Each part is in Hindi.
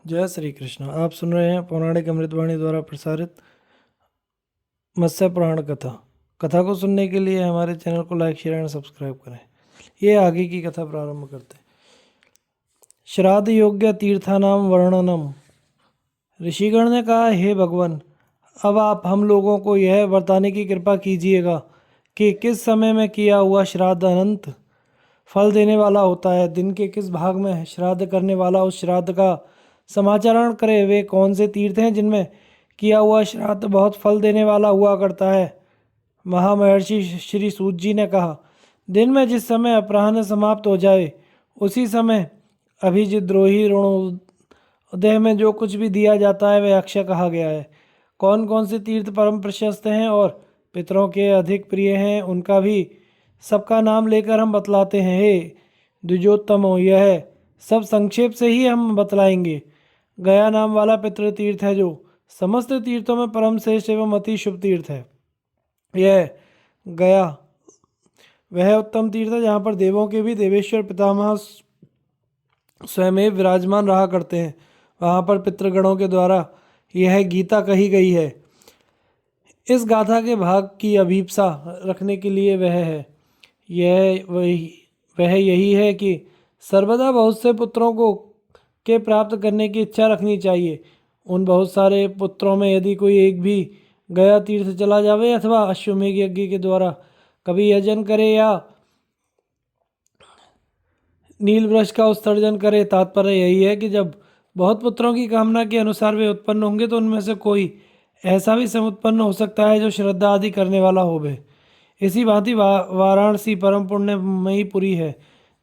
जय श्री कृष्ण। आप सुन रहे हैं पौराणिक अमृतवाणी द्वारा प्रसारित मत्स्य पुराण कथा। कथा को सुनने के लिए हमारे चैनल को लाइक शेयर एंड सब्सक्राइब करें। ये आगे की कथा प्रारंभ करते हैं। श्राद्ध योग्य तीर्थानाम वर्णनम। ऋषिगण ने कहा, हे भगवान, अब आप हम लोगों को यह बताने की कृपा कीजिएगा कि किस समय में किया हुआ श्राद्ध अनंत फल देने वाला होता है। दिन के किस भाग में श्राद्ध करने वाला उस श्राद्ध का समाचरण करे। वे कौन से तीर्थ हैं जिनमें किया हुआ श्राद्ध बहुत फल देने वाला हुआ करता है। महामहर्षि श्री सूत जी ने कहा, दिन में जिस समय अपराह्न समाप्त हो जाए उसी समय अभिजित द्रोही ऋणोदय में जो कुछ भी दिया जाता है वह अक्षय कहा गया है। कौन कौन से तीर्थ परम प्रशस्त हैं और पितरों के अधिक प्रिय हैं उनका भी सबका नाम लेकर हम बतलाते हैं। हे द्विजोत्तमो, यह सब संक्षेप से ही हम बतलाएंगे। गया नाम वाला पितृ तीर्थ है जो समस्त तीर्थों में परम श्रेष्ठ एवं अति शुभ तीर्थ है। यह गया वह उत्तम तीर्थ है जहाँ पर देवों के भी देवेश्वर पितामह स्वयं विराजमान रहा करते हैं। वहाँ पर पितृगणों के द्वारा यह गीता कही गई है। इस गाथा के भाग की अभीप्सा रखने के लिए वह यही है कि सर्वदा बहुत से पुत्रों को के प्राप्त करने की इच्छा रखनी चाहिए। उन बहुत सारे पुत्रों में यदि कोई एक भी गया तीर्थ चला जावे अथवा अश्वमेघ यज्ञ के द्वारा कभी यजन करे या नील वृक्ष का उत्सर्जन करे, तात्पर्य यही है कि जब बहुत पुत्रों की कामना के अनुसार वे उत्पन्न होंगे तो उनमें से कोई ऐसा भी समुत्पन्न हो सकता है जो श्रद्धा आदि करने वाला होवे। इसी भांति वाराणसी परम पुण्यमयी पुरी है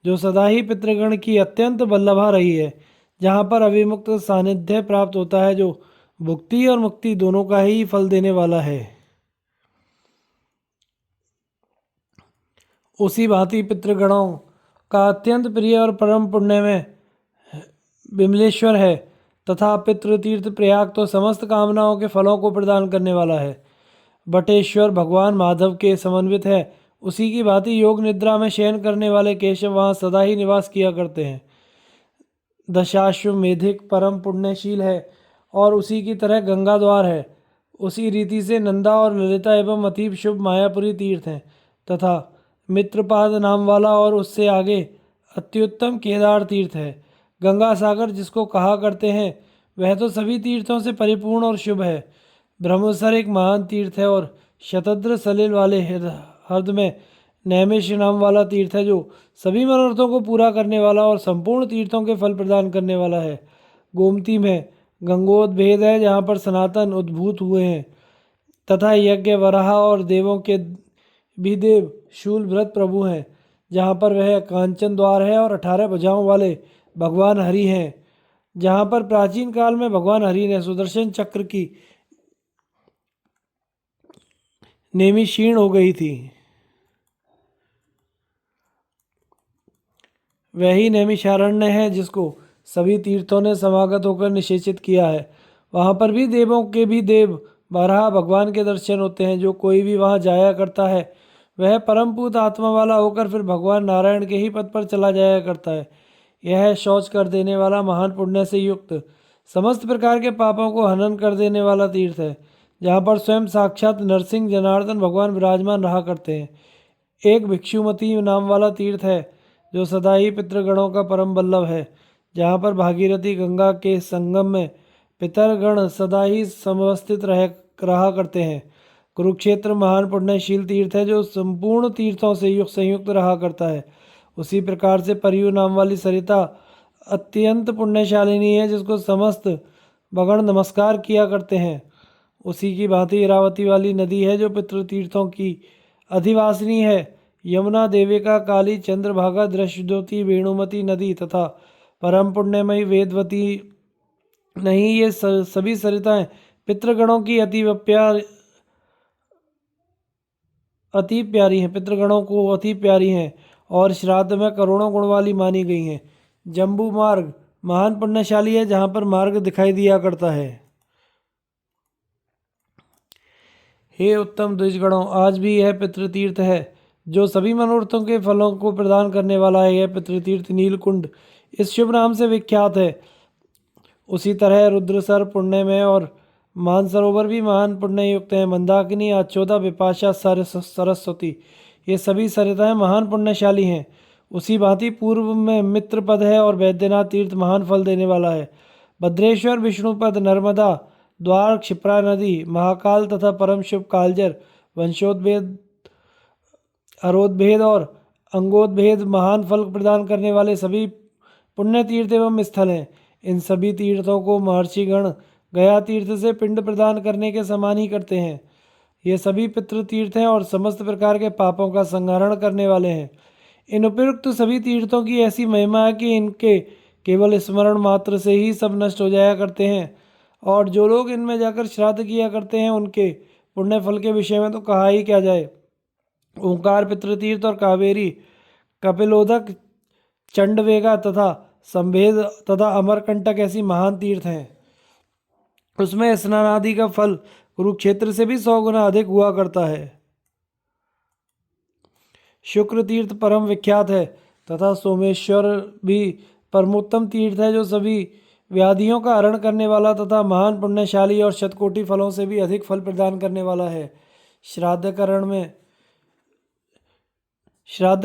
जो सदा ही पितृगण की अत्यंत बल्लभा रही है, जहाँ पर अविमुक्त सानिध्य प्राप्त होता है जो भुक्ति और मुक्ति दोनों का ही फल देने वाला है। उसी भांति पितृगणों का अत्यंत प्रिय और परम पुण्य में बिमलेश्वर है तथा पितृतीर्थ प्रयाग तो समस्त कामनाओं के फलों को प्रदान करने वाला है। बटेश्वर भगवान माधव के समन्वित है। उसी की भांति योग निद्रा में शयन करने वाले केशव वहाँ सदा ही निवास किया करते हैं। दशाश्वमेधिक परम पुण्यशील है और उसी की तरह गंगा द्वार है। उसी रीति से नंदा और ललिता एवं अतीब शुभ मायापुरी तीर्थ हैं तथा मित्रपाद नाम वाला और उससे आगे अत्युत्तम केदार तीर्थ है। गंगा सागर जिसको कहा करते हैं वह तो सभी तीर्थों से परिपूर्ण और शुभ है। ब्रह्मसर एक महान तीर्थ है और शतद्र सलिल वाले हृदय में नैमिष नाम वाला तीर्थ है जो सभी मनोरथों को पूरा करने वाला और संपूर्ण तीर्थों के फल प्रदान करने वाला है। गोमती में गंगोद्भेद है जहाँ पर सनातन उद्भूत हुए हैं तथा यज्ञ वराह और देवों के भी देव शूल व्रत प्रभु हैं, जहाँ पर वह कांचन द्वार है और 18 भुजाओं वाले भगवान हरि हैं, जहाँ पर प्राचीन काल में भगवान हरि ने सुदर्शन चक्र की नेमी क्षीण हो गई थी। वही नैमिषारण्य है जिसको सभी तीर्थों ने समागत होकर निषेचित किया है। वहाँ पर भी देवों के भी देव बारहा भगवान के दर्शन होते हैं। जो कोई भी वहाँ जाया करता है वह परमपूत आत्मा वाला होकर फिर भगवान नारायण के ही पद पर चला जाया करता है। यह शौच कर देने वाला महान पुण्य से युक्त समस्त प्रकार के पापों को हनन कर देने वाला तीर्थ है, जहाँ पर स्वयं साक्षात नरसिंह जनार्दन भगवान विराजमान रहा करते हैं। एक भिक्षुमती नाम वाला तीर्थ है जो सदा ही पितृगणों का परम बल्लभ है, जहाँ पर भागीरथी गंगा के संगम में पितरगण सदा ही समवस्थित रहा करते हैं। कुरुक्षेत्र महान पुण्यशील तीर्थ है जो संपूर्ण तीर्थों से संयुक्त रहा करता है। उसी प्रकार से परयू नाम वाली सरिता अत्यंत पुण्यशालिनी है जिसको समस्त भगण नमस्कार किया करते हैं। उसी की भांति इरावती वाली नदी है जो पितृतीर्थों की अधिवासिनी है। यमुना, देविका, काली, चंद्रभागा, दृश्यज्योति, वेणुमती नदी तथा परम पुण्यमयी वेदवती नहीं, ये सभी सरिताएं पितृगणों की अति प्यारी हैं, पितृगणों को अति प्यारी हैं और श्राद्ध में करोड़ों गुण वाली मानी गई हैं। जम्बू मार्ग महान पुण्यशाली है जहाँ पर मार्ग दिखाई दिया करता है। हे उत्तम द्विजगणों, आज भी यह पितृतीर्थ है जो सभी मनोरथों के फलों को प्रदान करने वाला है। यह पितृतीर्थ नीलकुंड इस शुभ नाम से विख्यात है। उसी तरह रुद्रसर पुण्यमय और मानसरोवर भी महान पुण्य युक्त हैं। मंदाकिनी, अच्योता, विपाशा, सरस्वती, ये सभी सरिताएं महान पुण्यशाली हैं। उसी भांति पूर्व में मित्रपद है और वैद्यनाथ तीर्थ महान फल देने वाला है। भद्रेश्वर, विष्णुपद, नर्मदा, द्वार, क्षिप्रा नदी, महाकाल तथा परम शिव कालजर, वंशोद्भेद, अरोद्भेद और अंगोद्भेद महान फल प्रदान करने वाले सभी पुण्य तीर्थ एवं स्थल हैं। इन सभी तीर्थों को महर्षिगण गया तीर्थ से पिंड प्रदान करने के समान ही करते हैं। ये सभी पितृ तीर्थ हैं और समस्त प्रकार के पापों का संहरण करने वाले हैं। इन उपयुक्त सभी तीर्थों की ऐसी महिमा है कि इनके केवल स्मरण मात्र से ही सब नष्ट हो जाया करते हैं। और जो लोग इनमें जाकर श्राद्ध किया करते हैं उनके पुण्य फल के विषय में तो कहा ही क्या जाए। ओंकार पितृतीर्थ और कावेरी, कपिलोदक, चंडवेगा तथा संभेद तथा अमरकंटक ऐसी महान तीर्थ हैं। उसमें स्नान आदि का फल कुरुक्षेत्र से भी 100 गुना अधिक हुआ करता है। शुक्र तीर्थ परम विख्यात है तथा सोमेश्वर भी परमोत्तम तीर्थ है, जो सभी व्याधियों का हरण करने वाला तथा महान पुण्यशाली और शतकोटि फलों से भी अधिक फल प्रदान करने वाला है। श्राद्ध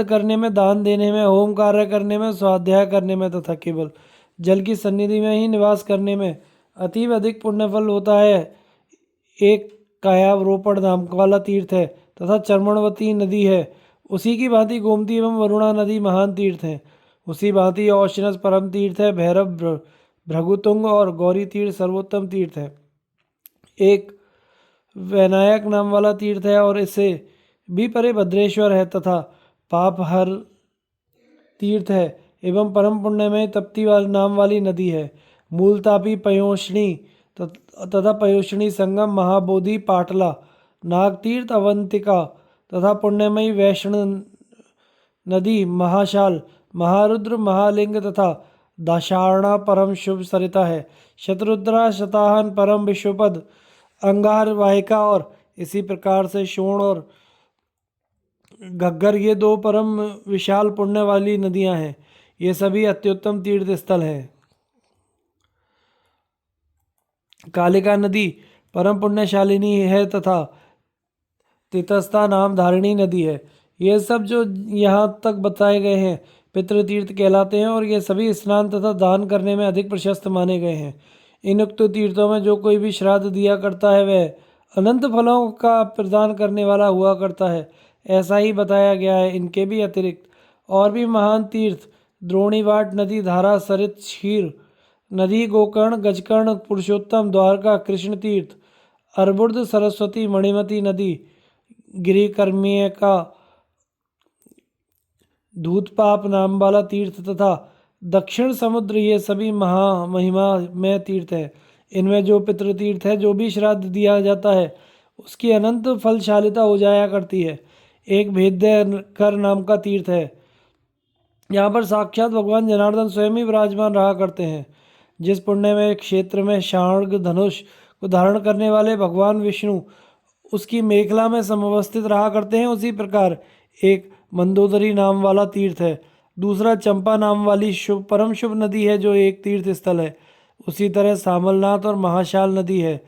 करने में, दान देने में, होम कार्य करने में, स्वाध्याय करने में तथा केवल जल की सन्निधि में ही निवास करने में अतीव अधिक पुण्यफल होता है। एक कायावरोपण नाम वाला तीर्थ है तथा चर्मणवती नदी है। उसी की भांति गोमती एवं वरुणा नदी महान तीर्थ हैं। उसी भांति औशनस परम तीर्थ है। भैरव, भृगुतुंग और गौरी तीर्थ सर्वोत्तम तीर्थ है। एक वैनायक नाम वाला तीर्थ है और इससे भी परे भद्रेश्वर है तथा पाप हर तीर्थ है एवं परम पुण्यमय तप्ती नाम वाली नदी है। मूलतापी, पयोष्णी तथा पयोष्णी संगम, महाबोधि, पाटला, नागतीर्थ, अवंतिका तथा पुण्यमयी वैष्णव नदी, महाशाल, महारुद्र, महालिंग तथा दाशार्णा परम शुभ सरिता है। शतरुद्रा, शताहन, परम विश्वपद, अंगार, वाहिका और इसी प्रकार से शोण और घग्गर, ये 2 परम विशाल पुण्य वाली नदियां हैं। ये सभी अत्युत्तम तीर्थ स्थल हैं। कालिका नदी परम पुण्यशालिनी है तथा तीतस्ता नाम धारिणी नदी है। ये सब जो यहाँ तक बताए गए हैं पितृतीर्थ कहलाते हैं और ये सभी स्नान तथा दान करने में अधिक प्रशस्त माने गए हैं। इन उक्त तीर्थों में जो कोई भी श्राद्ध दिया करता है वह अनंत फलों का प्रदान करने वाला हुआ करता है, ऐसा ही बताया गया है। इनके भी अतिरिक्त और भी महान तीर्थ द्रोणीवाट नदी, धारा, सरित, क्षीर नदी, गोकर्ण, गजकर्ण, पुरुषोत्तम, द्वारका, कृष्ण तीर्थ, अर्बुद, सरस्वती, मणिमती नदी, गिरिकर्मीय का धूतपाप नाम वाला तीर्थ तथा दक्षिण समुद्र, ये सभी महिमा में तीर्थ है। इनमें जो पितृतीर्थ है, जो भी श्राद्ध दिया जाता है उसकी अनंत फलशालिता हो जाया करती है। एक भेद्यकर नाम का तीर्थ है। यहाँ पर साक्षात भगवान जनार्दन स्वयं ही विराजमान रहा करते हैं। जिस पुण्य में क्षेत्र में शार्ंग धनुष को धारण करने वाले भगवान विष्णु उसकी मेखला में समवस्थित रहा करते हैं, उसी प्रकार एक मंदोदरी नाम वाला तीर्थ है। दूसरा चंपा नाम वाली परम शुभ नदी है, जो एक तीर्थ स्थल है। उसी तरह सामलनाथ और महाशाल नदी है।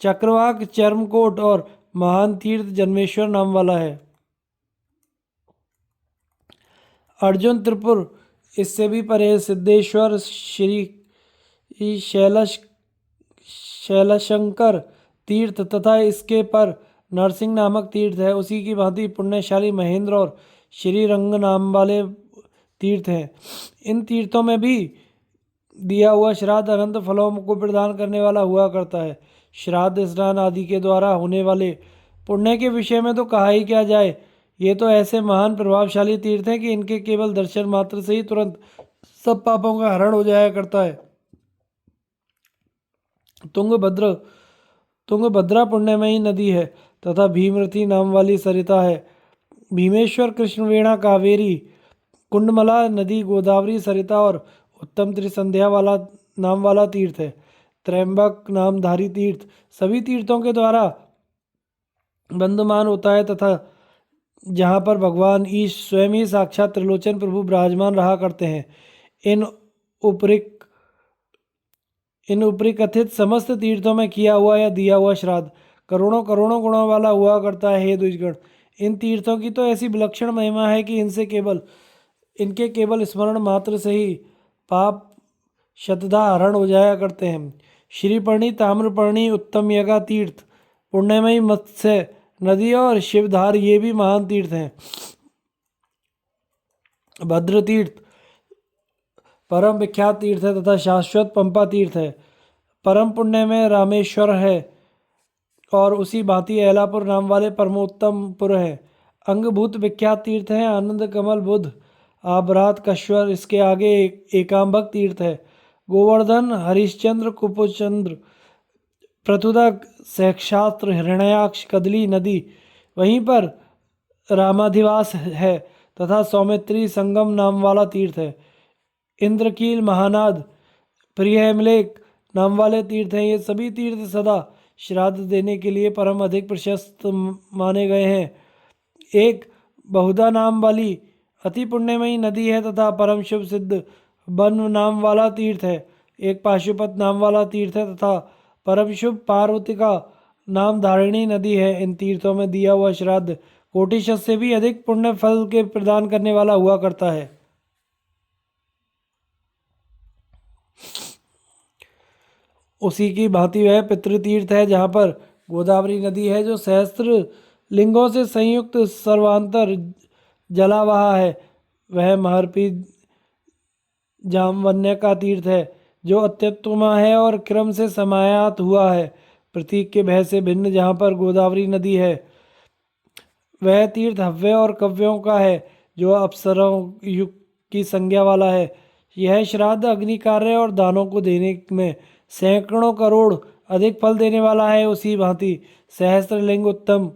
चक्रवाक, चर्मकोट और महान तीर्थ जन्मेश्वर नाम वाला है। अर्जुन त्रिपुर, इससे भी परे सिद्धेश्वर, श्री शैलशंकर तीर्थ तथा इसके पर नरसिंह नामक तीर्थ है। उसी की भांति पुण्यशाली महेंद्र और श्रीरंग नाम वाले तीर्थ हैं। इन तीर्थों में भी दिया हुआ श्राद्ध अनंत फलों को प्रदान करने वाला हुआ करता है। श्राद्ध, स्नान आदि के द्वारा होने वाले पुण्य के विषय में तो कहा ही क्या जाए। ये तो ऐसे महान प्रभावशाली तीर्थ हैं कि इनके केवल दर्शन मात्र से ही तुरंत सब पापों का हरण हो जाया करता है। तुंगभद्रा पुण्यमयी नदी है तथा भीमरथी नाम वाली सरिता है। भीमेश्वर, कृष्णवेणा, कावेरी, कुंडमला नदी, गोदावरी, सरिता और उत्तम त्रिसंध्या वाला नाम वाला तीर्थ है। त्रयंबक नामधारी तीर्थ सभी तीर्थों के द्वारा बंधमान होता है तथा जहाँ पर भगवान ईश स्वयं ही साक्षात त्रिलोचन प्रभु विराजमान रहा करते हैं। इन ऊपरी कथित समस्त तीर्थों में किया हुआ या दिया हुआ श्राद्ध करोड़ों करोड़ों गुणों वाला हुआ करता है। हे द्विजगण, इन तीर्थों की तो ऐसी विलक्षण महिमा है कि इनके केवल स्मरण मात्र से ही पाप शतधा हरण हो जाया करते हैं। श्रीपर्णी, ताम्रपर्णी, उत्तम यज्ञ तीर्थ, पुण्यमयी मत्स्य नदी और शिवधार ये भी महान तीर्थ हैं। भद्र तीर्थ परम विख्यात तीर्थ है तथा शाश्वत पंपा तीर्थ है। परम पुण्य में रामेश्वर है और उसी भांति एलापुर नाम वाले परमोत्तमपुर है। अंगभूत विख्यात तीर्थ है आनंद कमल बुध आभरात कश्वर, इसके आगे एकांबक तीर्थ है। गोवर्धन, हरिश्चंद्र, कुपुचंद्र, प्रतुदा, सहक्षात्र, हिरण्याक्ष, कदली नदी, वहीं पर रामाधिवास है तथा सौमित्री संगम नाम वाला तीर्थ है। इंद्रकील, महानाद, प्रियमलेक नाम वाले तीर्थ हैं। ये सभी तीर्थ सदा श्राद्ध देने के लिए परम अधिक प्रशस्त माने गए हैं। एक बहुधा नाम वाली अति पुण्यमयी नदी है तथा परम शुभ सिद्ध बन नाम वाला तीर्थ है। एक पाशुपत नाम वाला तीर्थ है तथा परम शुभ पार्वती का नाम धारिणी नदी है। इन तीर्थों में दिया हुआ श्राद्ध कोटिशत से भी अधिक पुण्य फल के प्रदान करने वाला हुआ करता है। उसी की भांति वह पितृतीर्थ है जहाँ पर गोदावरी नदी है जो सहस्त्र लिंगों से संयुक्त सर्वांतर जलावाह है। वह महर्षि जामवन्य का तीर्थ है जो अत्युत्तमा है और क्रम से समायात हुआ है। प्रतीक के भय से भिन्न जहाँ पर गोदावरी नदी है वह तीर्थ हव्य और कव्यों का है जो अप्सरों युग की संज्ञा वाला है। यह श्राद्ध अग्नि कार्य और दानों को देने में सैकड़ों करोड़ अधिक फल देने वाला है। उसी भांति सहस्त्रलिंग उत्तम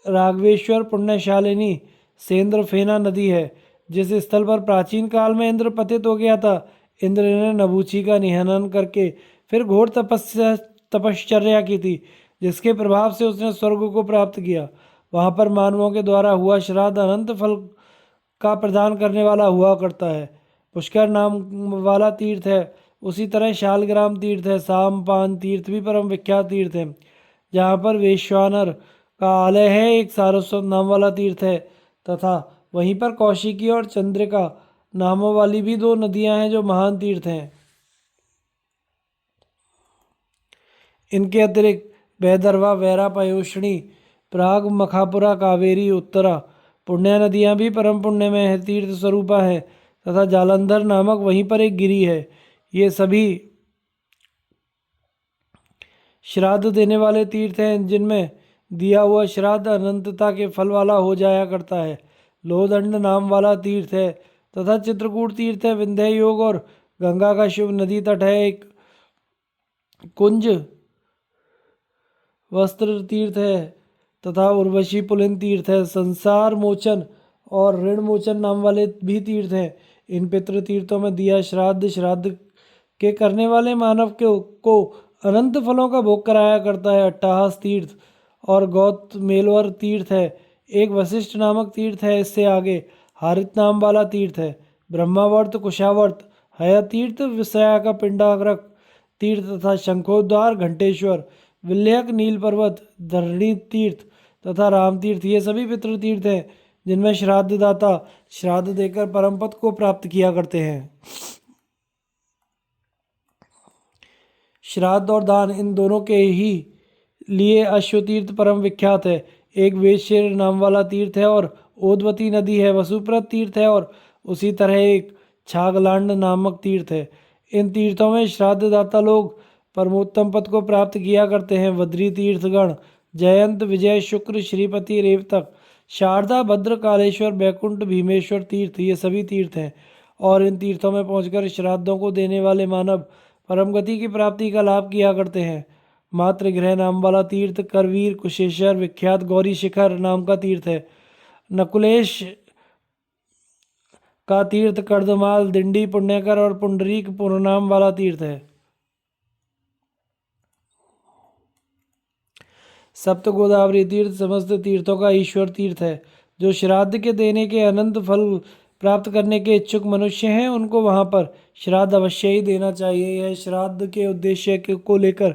राघवेश्वर पुण्यशालिनी सेंद्र फेना नदी है जिस स्थल पर प्राचीन काल में इंद्र पतित हो गया था। इंद्र ने नभूची का निहनन करके फिर घोर तपश्चर्या की थी जिसके प्रभाव से उसने स्वर्ग को प्राप्त किया। वहाँ पर मानवों के द्वारा हुआ श्राद्ध अनंत फल का प्रदान करने वाला हुआ करता है। पुष्कर नाम वाला तीर्थ है। उसी तरह शालग्राम तीर्थ है। सामपान तीर्थ भी परम विख्यात तीर्थ है जहाँ पर वैश्वानर का आलय है। एक सारस्वत नाम वाला तीर्थ है तथा वहीं पर कौशिकी और चंद्रिका नामों वाली भी दो नदियां हैं जो महान तीर्थ हैं। इनके अतिरिक्त भैदरवा, वैरा, पयोष्णी, प्राग, मखापुरा, कावेरी, उत्तरा पुण्य नदियां भी परम पुण्य में तीर्थ स्वरूपा है तथा जालंधर नामक वहीं पर एक गिरी है। ये सभी श्राद्ध देने वाले तीर्थ हैं जिनमें दिया हुआ श्राद्ध अनंतता के फल वाला हो जाया करता है। लोहदंड नाम वाला तीर्थ है तथा चित्रकूट तीर्थ है। विंध्य योग और गंगा का शुभ नदी तट है। एक कुंज वस्त्र तीर्थ है तथा उर्वशी पुलिन तीर्थ है। संसार मोचन और ऋण मोचन नाम वाले भी तीर्थ हैं। इन पितृ तीर्थों में दिया श्राद्ध के करने वाले मानव को अनंत फलों का भोग कराया करता है। अट्टाहस तीर्थ और गौत मेलवर तीर्थ है। एक वशिष्ठ नामक तीर्थ है। इससे आगे हारित नाम वाला तीर्थ है। ब्रह्मावर्त, कुशावर्त, हया तीर्थ, विषया का पिंडाग्रक तीर्थ तथा शंखोद्वार, घंटेश्वर, विल्यक, नील पर्वत, धरणी तीर्थ तथा राम तीर्थ ये सभी पितृ तीर्थ हैं जिनमें श्राद्धदाता श्राद्ध देकर परम पद को प्राप्त किया करते हैं। श्राद्ध और दान इन दोनों के ही लिए अश्वतीर्थ परम विख्यात है। एक वेशेर नाम वाला तीर्थ है और ओदवती नदी है। वसुप्रत तीर्थ है और उसी तरह एक छागलांड नामक तीर्थ है। इन तीर्थों में श्राद्धदाता लोग परमोत्तम पद को प्राप्त किया करते हैं। बद्री तीर्थगण जयंत, विजय, शुक्र, श्रीपति, रेवतक, शारदा, भद्र, कालेश्वर, बैकुंठ, भीमेश्वर तीर्थ ये सभी तीर्थ हैं और इन तीर्थों में पहुंचकर श्राद्धों को देने वाले मानव परम गति की प्राप्ति का लाभ किया करते हैं। मातृगृह नाम वाला तीर्थ करवीर, कुशेश्वर, विख्यात गौरी शिखर नाम का तीर्थ है। नकुलेश का तीर्थ कर्दमाल, दिंडी, पुण्यकर और पुंडरीक पुरनाम वाला तीर्थ है। सप्त गोदावरी तीर्थ समस्त तीर्थों का ईश्वर तीर्थ है जो श्राद्ध के देने के अनंत फल प्राप्त करने के इच्छुक मनुष्य हैं उनको वहाँ पर श्राद्ध अवश्य ही देना चाहिए। यह श्राद्ध के उद्देश्य को लेकर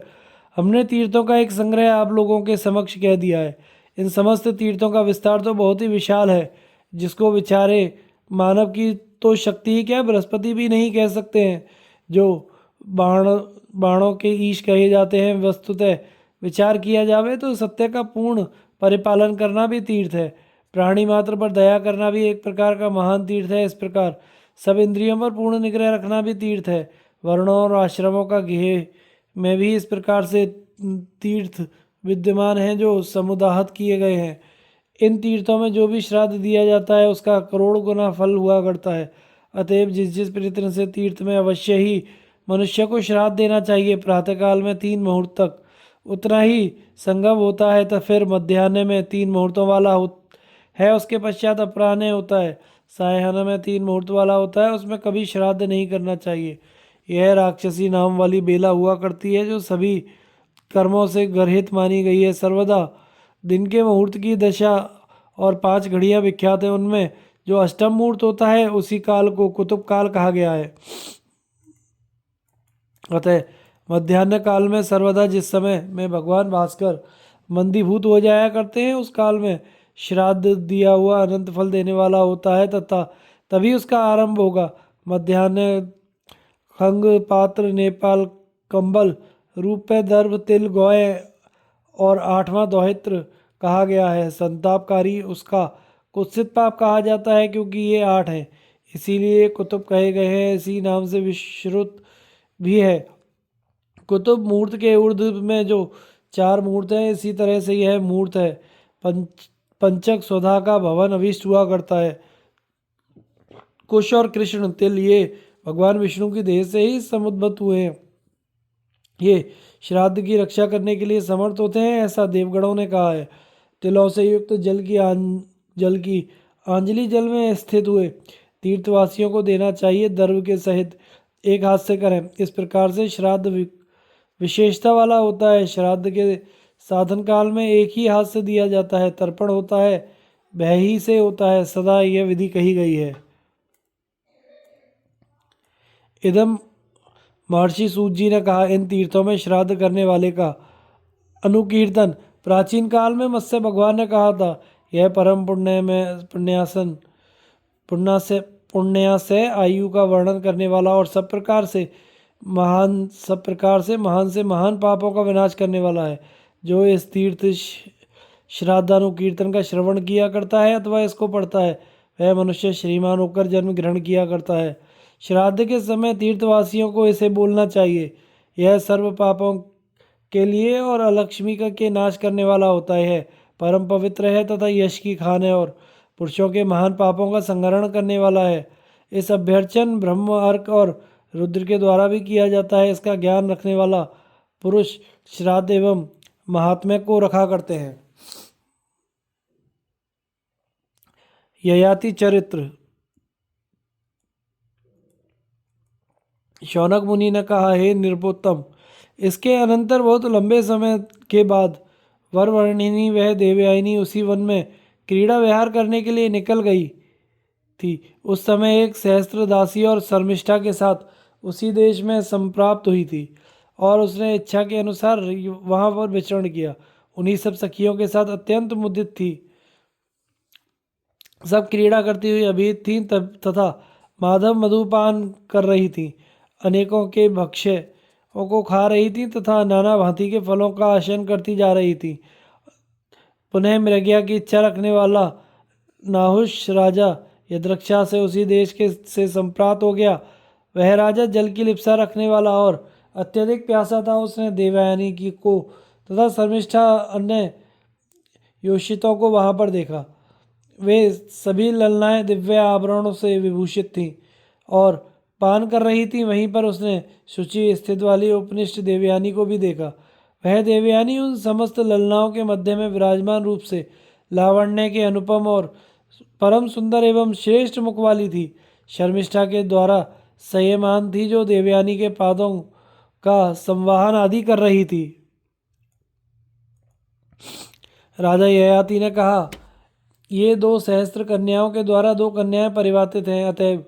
हमने तीर्थों का एक संग्रह आप लोगों के समक्ष कह दिया है। इन समस्त तीर्थों का विस्तार तो बहुत ही विशाल है, जिसको विचारे मानव की तो शक्ति ही क्या बृहस्पति भी नहीं कह सकते हैं। जो बाणों के ईश कहे जाते हैं, वस्तुतः विचार किया जावे तो सत्य का पूर्ण परिपालन करना भी तीर्थ है। प्राणी मात्र पर दया करना भी एक प्रकार का महान तीर्थ है। इस प्रकार सब इंद्रियों पर पूर्ण निग्रह रखना भी तीर्थ है। वर्णों और आश्रमों का गेह में भी इस प्रकार से तीर्थ विद्यमान हैं जो समुदाहत किए गए हैं। इन तीर्थों में जो भी श्राद्ध दिया जाता है उसका करोड़ गुना फल हुआ करता है। अतएव जिस जिस प्रयत्न से तीर्थ में अवश्य ही मनुष्य को श्राद्ध देना चाहिए। प्रातःकाल में 3 मुहूर्त तक उतना ही संगम होता है, तो फिर मध्याह्न में 3 मुहूर्तों वाला है, उसके पश्चात अपराह्न होता है, सायहाना में 3 मुहूर्त वाला होता है, उसमें कभी श्राद्ध नहीं करना चाहिए। यह राक्षसी नाम वाली बेला हुआ करती है जो सभी कर्मों से गर्हित मानी गई है। सर्वदा दिन के मुहूर्त की दशा और 5 घड़ियां विख्यात है। उनमें जो अष्टम मुहूर्त होता है उसी काल को कुतुब काल कहा गया है। अतः मध्याह्न काल में सर्वदा जिस समय में भगवान भास्कर मंदीभूत हो जाया करते हैं उस काल में श्राद्ध दिया हुआ अनंत फल देने वाला होता है, तथा तभी उसका आरंभ होगा। मध्याह्न खंग पात्र नेपाल कंबल रूपे दर्भ तिल गौय और 8वां दोहित्र कहा गया है। संतापकारी उसका कुत्सित पाप कहा जाता है क्योंकि ये 8 हैं, इसीलिए कुतुब कहे गए हैं। इसी नाम से विश्रुत भी है। कुतुब मूर्त के ऊर्ध में जो 4 मूर्त हैं, इसी तरह से यह मूर्त है। पंचक स्वधा का भवन अभिष्ट हुआ करता है। कुश और कृष्ण तिल ये भगवान विष्णु की देह से ही समुद्भूत हुए हैं। ये श्राद्ध की रक्षा करने के लिए समर्थ होते हैं, ऐसा देवगणों ने कहा है। तिलों से युक्त जल की आंजलि जल में स्थित हुए तीर्थवासियों को देना चाहिए। दर्भ के सहित एक हाथ से करें। इस प्रकार से श्राद्ध विशेषता वाला होता है। श्राद्ध के साधन काल में एक ही हाथ से दिया जाता है। तर्पण होता है वह ही से होता है, सदा यह विधि कही गई है। इदम महर्षि सूत जी ने कहा, इन तीर्थों में श्राद्ध करने वाले का अनुकीर्तन प्राचीन काल में मत्स्य भगवान ने कहा था। यह परम पुण्य में पुण्य से आयु का वर्णन करने वाला और सब प्रकार से महान से महान पापों का विनाश करने वाला है। जो इस तीर्थ श्राद्धानुकीर्तन का श्रवण किया करता है अथवा इसको पढ़ता है वह मनुष्य श्रीमान होकर जन्म ग्रहण किया करता है। श्राद्ध के समय तीर्थवासियों को इसे बोलना चाहिए। यह सर्व पापों के लिए और अलक्ष्मी के नाश करने वाला होता है। परम पवित्र है तथा यश की खान है और पुरुषों के महान पापों का संहरण करने वाला है। इस अभ्यर्चन ब्रह्म अर्क और रुद्र के द्वारा भी किया जाता है। इसका ज्ञान रखने वाला पुरुष श्राद्ध एवं महात्म्य को रखा करते हैं। ययाति चरित्र। शौनक मुनि ने कहा, हे नृपोत्तम, इसके अनंतर बहुत लंबे समय के बाद वरवर्णिनी वह देवयानी उसी वन में क्रीड़ा विहार करने के लिए निकल गई थी। उस समय एक सहस्त्र दासी और शर्मिष्ठा के साथ उसी देश में संप्राप्त हुई थी और उसने इच्छा के अनुसार वहां पर विचरण किया। उन्हीं सब सखियों के साथ अत्यंत मुदित थी। सब क्रीड़ा करती हुई अभीत थीं तथा माधव मधुपान कर रही थीं। अनेकों के भक्ष्यों को खा रही थीं तथा नाना भांति के फलों का आसन करती जा रही थीं। पुनः मृगया की इच्छा रखने वाला नाहुष राजा यद्रक्षा से उसी देश के से संप्राप्त हो गया। वह राजा जल की लिप्सा रखने वाला और अत्यधिक प्यासा था। उसने देवयानी की को तथा शर्मिष्ठा अन्य योषितों को वहां पर देखा। वे सभी ललनाएं दिव्य आभरणों से विभूषित थीं और पान कर रही थीं। वहीं पर उसने शुचि स्थित वाली उपनिष्ठ देवयानी को भी देखा। वह देवयानी उन समस्त ललनाओं के मध्य में विराजमान रूप से लावण्य के अनुपम और परम सुंदर एवं श्रेष्ठ मुख वाली थी। शर्मिष्ठा के द्वारा संयमान थी जो देवयानी के पादों का संवाहन आदि कर रही थी। राजा ययाति ने कहा, ये 2 सहस्त्र कन्याओं के द्वारा 2 कन्याएं परिवर्तित हैं, अतएव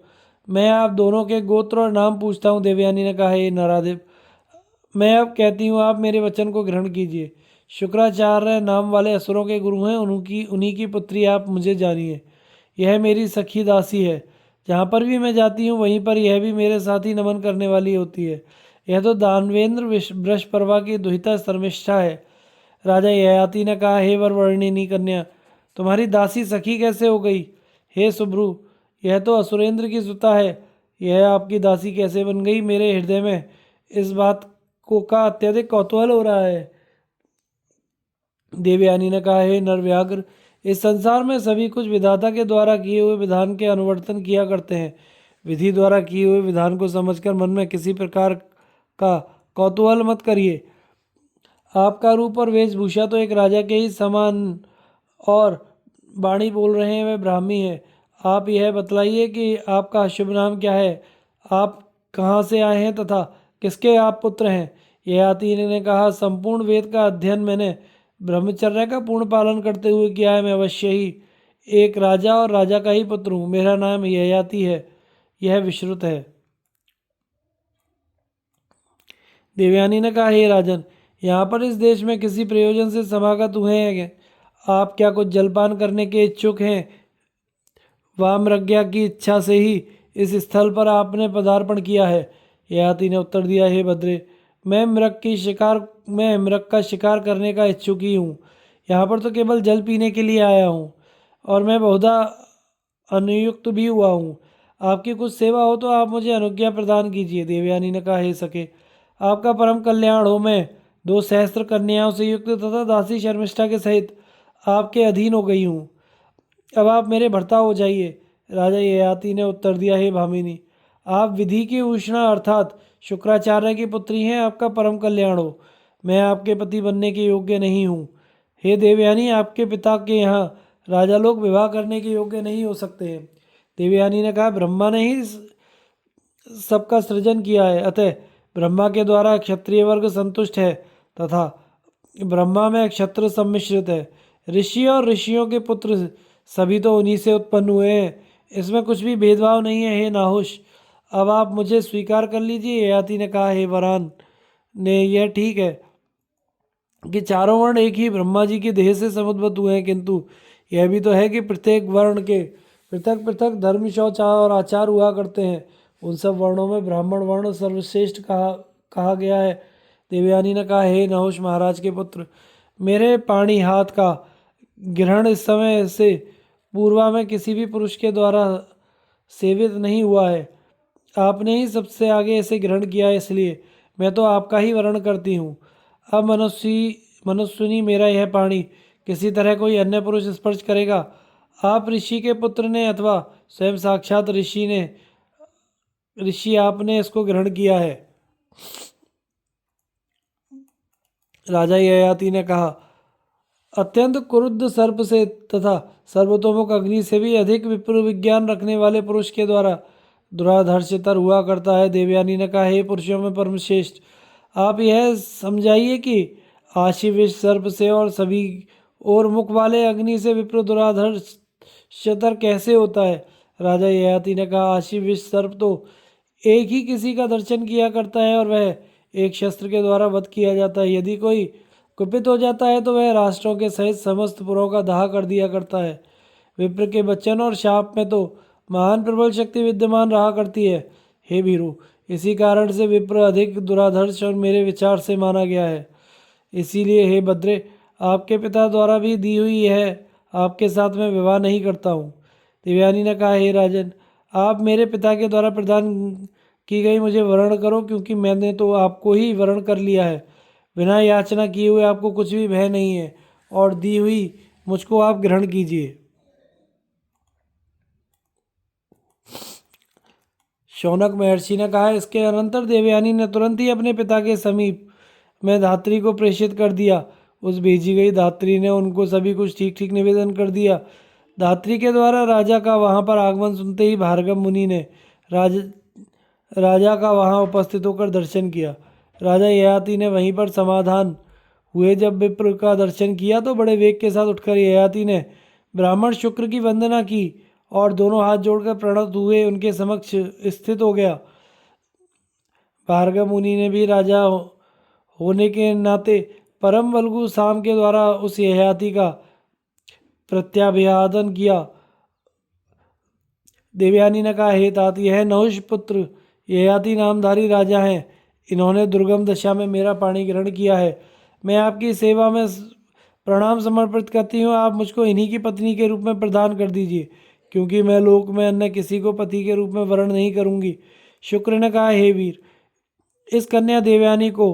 मैं आप दोनों के गोत्र और नाम पूछता हूँ। देवयानी ने कहा, हे नरादेव, मैं अब कहती हूँ, आप मेरे वचन को ग्रहण कीजिए। शुक्राचार्य नाम वाले असुरों के गुरु हैं, उन्हीं की पुत्री आप मुझे जानिए। यह मेरी सखी दासी है। जहाँ पर भी मैं जाती हूँ वहीं पर यह भी मेरे साथ ही नमन करने वाली होती है। यह तो दानवेंद्र वृषपर्वा की दुहिता शर्मिष्ठा है। राजा ययाति ने कहा, हे वरवर्णिनी कन्या, तुम्हारी दासी सखी कैसे हो गई? हे सुब्रू, यह तो असुरेंद्र की सुता है। यह आपकी दासी कैसे बन गई? मेरे हृदय में इस बात को का अत्यधिक कौतूहल हो रहा है। देवयानी ने कहा, हे नरव्याघ्र, इस संसार में सभी कुछ विधाता के द्वारा किए हुए विधान के अनुवर्तन किया करते हैं। विधि द्वारा किए हुए विधान को समझकर मन में किसी प्रकार का कौतूहल मत करिए। आपका रूप और वेशभूषा तो एक राजा के ही समान, और वाणी बोल रहे हैं वह ब्राह्मी है। आप यह बतलाइए कि आपका शुभ नाम क्या है, आप कहाँ से आए हैं तथा किसके आप पुत्र हैं? ययाति ने कहा, संपूर्ण वेद का अध्ययन मैंने ब्रह्मचर्य का पूर्ण पालन करते हुए किया है। मैं अवश्य ही एक राजा और राजा का ही पुत्र हूँ। मेरा नाम ययाति है। यह विश्रुत है। देवयानी ने कहा, हे राजन, यहाँ पर इस देश में किसी प्रयोजन से समागत हुए हैं? आप क्या कुछ जलपान करने के इच्छुक हैं? वामरज्ञा की इच्छा से ही इस स्थल पर आपने पदार्पण किया है। ययाति ने उत्तर दिया, हे भद्रे, मैं मृग का शिकार करने का इच्छुक ही हूँ। यहाँ पर तो केवल जल पीने के लिए आया हूँ, और मैं बहुधा अनुयुक्त भी हुआ हूँ। आपकी कुछ सेवा हो तो आप मुझे अनुज्ञा प्रदान कीजिए। देवयानी ने कहा, हे सखे, आपका परम कल्याण हो। मैं 2 सहस्त्र कन्याओं से युक्त तथा दासी शर्मिष्ठा के सहित आपके अधीन हो गई हूँ। अब आप मेरे भर्ता हो जाइए। राजा ययाति ने उत्तर दिया, हे भामिनी, आप विधि की उष्णा अर्थात शुक्राचार्य की पुत्री हैं। आपका परम कल्याण हो। मैं आपके पति बनने के योग्य नहीं हूँ। हे देवयानी, आपके पिता के यहाँ राजा लोग विवाह करने के योग्य नहीं हो सकते हैं। देवयानी ने कहा, ब्रह्मा ने ही सबका सृजन किया है, अतः ब्रह्मा के द्वारा क्षत्रिय वर्ग संतुष्ट है तथा ब्रह्मा में क्षत्र सम्मिश्रित है। ऋषि और ऋषियों के पुत्र सभी तो उन्हीं से उत्पन्न हुए हैं। इसमें कुछ भी भेदभाव नहीं है। हे नाहुष, अब आप मुझे स्वीकार कर लीजिए। ययाति ने कहा, हे वरान ने, यह ठीक है कि चारों वर्ण एक ही ब्रह्मा जी की देह से समुद्भूत हुए हैं, किंतु यह भी तो है कि प्रत्येक वर्ण के पृथक पृथक धर्म, शौच और आचार हुआ करते हैं। उन सब वर्णों में ब्राह्मण वर्ण सर्वश्रेष्ठ कहा गया है। देवयानी ने कहा, हे नहुष महाराज के पुत्र, मेरे पाणी हाथ का ग्रहण इस समय से पूर्वा में किसी भी पुरुष के द्वारा सेवित नहीं हुआ है। आपने ही सबसे आगे इसे ग्रहण किया है, इसलिए मैं तो आपका ही वर्ण करती हूँ। अब मनुष्यनी मेरा यह पाणी किसी तरह कोई अन्य पुरुष स्पर्श करेगा, आप ऋषि के पुत्र ने अथवा स्वयं साक्षात ऋषि आपने इसको ग्रहण किया है। राजा ययाति ने कहा, अत्यंत क्रुद्ध सर्प से तथा सर्वतोमुख अग्नि से भी अधिक विप्र विज्ञान रखने वाले पुरुष के द्वारा दुराधर्षितर हुआ करता है। देवयानी ने कहा, हे पुरुषों में परमश्रेष्ठ, आप यह समझाइए कि आशीविष सर्प से और सभी और मुख वाले अग्नि से विप्र दुराधर्षितर कैसे होता है? राजा ययाति ने कहा, आशीविष सर्प तो एक ही किसी का दर्शन किया करता है और वह एक शस्त्र के द्वारा वध किया जाता है। यदि कोई कुपित हो जाता है तो वह राष्ट्रों के सहित समस्त पुरों का दाह कर दिया करता है। विप्र के वचन और शाप में तो महान प्रबल शक्ति विद्यमान रहा करती है। हे भीरु, इसी कारण से विप्र अधिक दुराधर्ष और मेरे विचार से माना गया है। इसीलिए हे भद्रे, आपके पिता द्वारा भी दी हुई है आपके साथ मैं विवाह नहीं करता हूँ। देवयानी ने कहा, हे राजन, आप मेरे पिता के द्वारा प्रदान की गई मुझे वर्ण करो, क्योंकि मैंने तो आपको ही वर्ण कर लिया है। बिना याचना किए हुए आपको कुछ भी भय नहीं है, और दी हुई मुझको आप ग्रहण कीजिए। शौनक महर्षि ने कहा, इसके अनंतर देवयानी ने तुरंत ही अपने पिता के समीप में धात्री को प्रेषित कर दिया। उस भेजी गई धात्री ने उनको सभी कुछ ठीक ठीक निवेदन कर दिया। धात्री के द्वारा राजा का वहां पर आगमन सुनते ही भार्गव मुनि ने राजा का वहां उपस्थित होकर दर्शन किया। राजा ययाति ने वहीं पर समाधान हुए जब विप्र का दर्शन किया तो बड़े वेग के साथ उठकर ययाति ने ब्राह्मण शुक्र की वंदना की और दोनों हाथ जोड़कर प्रणत हुए उनके समक्ष स्थित हो गया। भार्गव मुनि ने भी राजा होने के नाते परम बलगु साम के द्वारा उस ययाति का प्रत्याभिवादन किया। देवयानी ने कहा, हे तात, यह नहुष पुत्र ययाति नामधारी राजा हैं। इन्होंने दुर्गम दशा में मेरा पाणी ग्रहण किया है। मैं आपकी सेवा में प्रणाम समर्पित करती हूँ। आप मुझको इन्हीं की पत्नी के रूप में प्रदान कर दीजिए, क्योंकि मैं लोक में अन्य किसी को पति के रूप में वर्ण नहीं करूँगी। शुक्र ने कहा, हे वीर, इस कन्या देवयानी को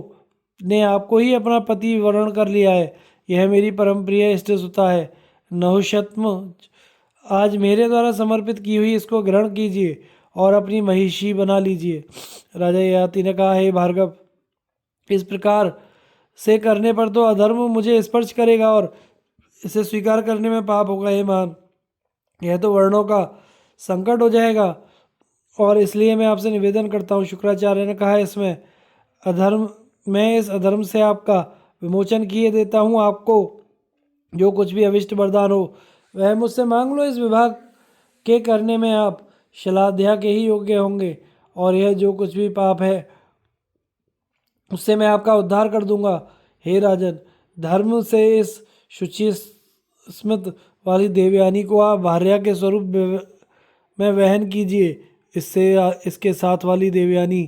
ने आपको ही अपना पति वर्ण कर लिया है। यह मेरी परम प्रिय इष्ट सुता है। नहुषत्म आज मेरे द्वारा समर्पित की हुई इसको ग्रहण कीजिए और अपनी महिषी बना लीजिए। राजा ययाति ने कहा, हे भार्गव, इस प्रकार से करने पर तो अधर्म मुझे स्पर्श करेगा और इसे स्वीकार करने में पाप होगा। हे मान, यह तो वर्णों का संकट हो जाएगा और इसलिए मैं आपसे निवेदन करता हूँ। शुक्राचार्य ने कहा, मैं इस अधर्म से आपका विमोचन किए देता हूँ। आपको जो कुछ भी अविष्ट वरदान हो वह मुझसे मांग लो। इस विभाग के करने में आप शलाध्या के ही योग्य होंगे और यह जो कुछ भी पाप है उससे मैं आपका उद्धार कर दूंगा। हे राजन, धर्म से इस शुचि स्मित वाली देवयानी को आप भार्या के स्वरूप में वहन कीजिए। इससे इसके साथ वाली देवयानी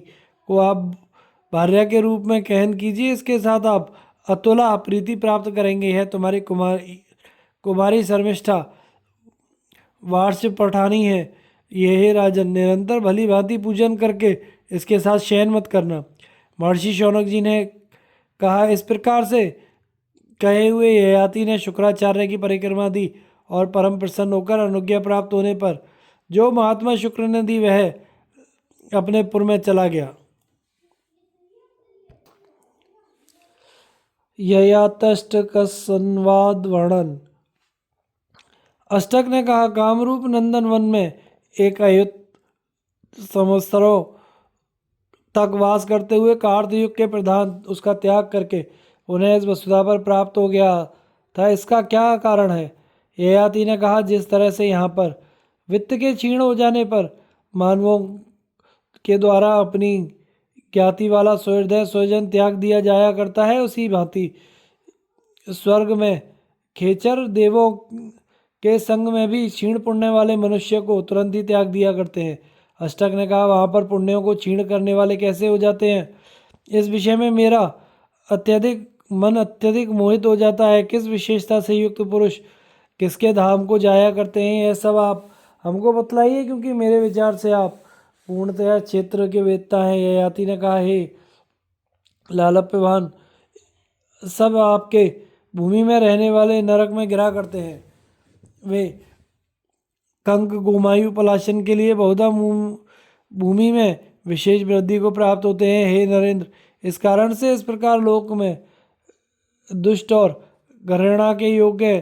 को आप भार्या के रूप में कहन कीजिए। इसके साथ आप अतुला प्रीति प्राप्त करेंगे। यह तुम्हारी कुमारी शर्मिष्ठा वार्ष पठानी है। यह राजन, निरंतर भली भांति पूजन करके इसके साथ शयन मत करना। महर्षि शौनक जी ने कहा, इस प्रकार से कहे हुए ययाति ने शुक्राचार्य की परिक्रमा दी और परम प्रसन्न होकर अनुज्ञा प्राप्त होने पर जो महात्मा शुक्र ने दी वह अपने पुर में चला गया। ययातष्टक संवाद वर्णन। अष्टक ने कहा, कामरूप नंदन वन में एक अयुत संवत्सरों तक वास करते हुए कार्त युग के प्रधान उसका त्याग करके उन्हें इस वसुधा पर प्राप्त हो गया था। इसका क्या कारण है? ययाति ने कहा, जिस तरह से यहाँ पर वित्त के क्षीण हो जाने पर मानवों के द्वारा अपनी ज्ञाति वाला स्वहृदय स्वजन त्याग दिया जाया करता है, उसी भांति स्वर्ग में खेचर देवों के संग में भी क्षीण पुण्य वाले मनुष्य को तुरंत ही त्याग दिया करते हैं। अष्टक ने कहा, वहाँ पर पुण्यों को क्षीण करने वाले कैसे हो जाते हैं? इस विषय में मेरा अत्यधिक मोहित हो जाता है। किस विशेषता से युक्त पुरुष किसके धाम को जाया करते हैं, यह सब आप हमको बतलाइए, क्योंकि मेरे विचार से आप पूर्णतया क्षेत्र के वेदता हैं। ययाति ने कहा, हे लालप्यवान, सब आपके भूमि में रहने वाले नरक में गिरा करते हैं। वे कंक गोमायु पलाशन के लिए बहुधा भूमि में विशेष वृद्धि को प्राप्त होते हैं। हे नरेंद्र, इस कारण से इस प्रकार लोक में दुष्ट और घृणा के योग्य